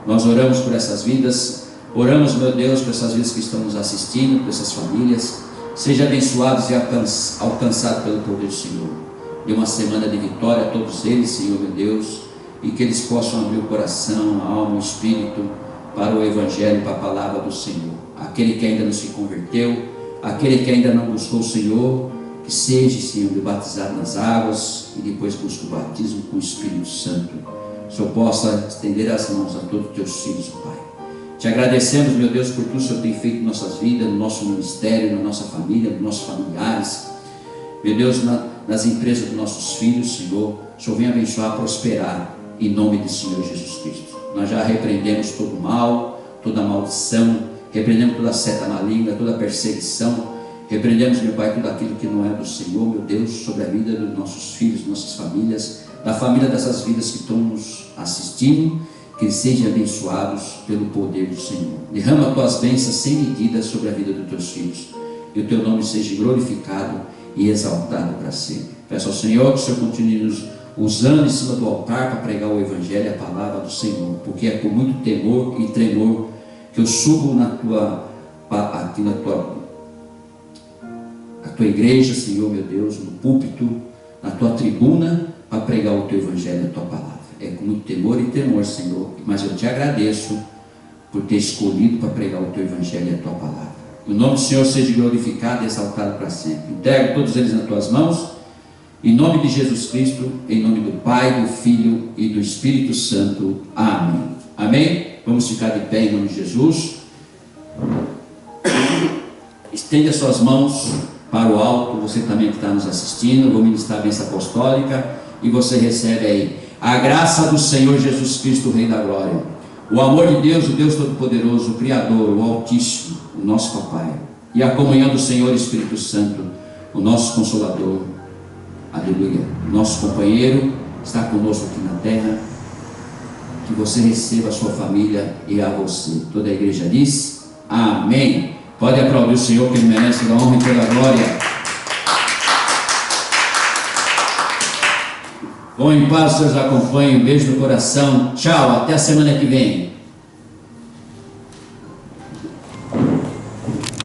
A: Nós oramos por essas vidas, oramos, meu Deus, por essas vidas que estão nos assistindo, por essas famílias. Sejam abençoados e alcançados pelo poder do Senhor. Dê uma semana de vitória a todos eles, Senhor, meu Deus, e que eles possam abrir o coração, a alma, o espírito para o Evangelho, para a palavra do Senhor. Aquele que ainda não se converteu, aquele que ainda não buscou o Senhor, que seja, Senhor, batizado nas águas e depois busque o batismo com o Espírito Santo. O Senhor possa estender as mãos a todos os teus filhos, Pai. Te agradecemos, meu Deus, por tudo que o Senhor tem feito em nossas vidas, no nosso ministério, na nossa família, nos nossos familiares. Meu Deus, nas empresas dos nossos filhos, Senhor. O Senhor vem abençoar, prosperar, em nome do Senhor Jesus Cristo. Nós já repreendemos todo o mal, toda a maldição, repreendemos toda a seta maligna, toda a perseguição, repreendemos, meu Pai, tudo aquilo que não é do Senhor, meu Deus, sobre a vida dos nossos filhos, nossas famílias, da família dessas vidas que estão nos assistindo, que eles sejam abençoados pelo poder do Senhor. Derrama as tuas bênçãos sem medida sobre a vida dos teus filhos, e o teu nome seja glorificado e exaltado para sempre. Peço ao Senhor que o Senhor continue nos usando em cima do altar para pregar o Evangelho e a palavra do Senhor, porque é com muito temor e tremor que eu subo na tua igreja, Senhor, meu Deus, no púlpito, na tua tribuna, para pregar o teu Evangelho e a tua palavra. É com muito temor e temor, Senhor, mas eu te agradeço por ter escolhido para pregar o teu Evangelho e a tua palavra. Que o nome do Senhor seja glorificado e exaltado para sempre. Entrego todos eles nas tuas mãos, em nome de Jesus Cristo, em nome do Pai, do Filho e do Espírito Santo. Amém. Amém? Vamos ficar de pé em nome de Jesus. Estende as suas mãos para o alto, você também que está nos assistindo. Eu vou ministrar a bênção apostólica e você recebe aí a graça do Senhor Jesus Cristo, o Rei da Glória, o amor de Deus, o Deus Todo-Poderoso, o Criador, o Altíssimo, o nosso Papai, e a comunhão do Senhor Espírito Santo, o nosso Consolador. Aleluia. Nosso companheiro está conosco aqui na terra. Que você receba a sua família e a você. Toda a igreja diz amém. Pode aplaudir o Senhor, que Ele merece toda a honra e toda a glória. Vão em paz, Deus acompanhe. Um beijo no coração. Tchau, até a semana que vem.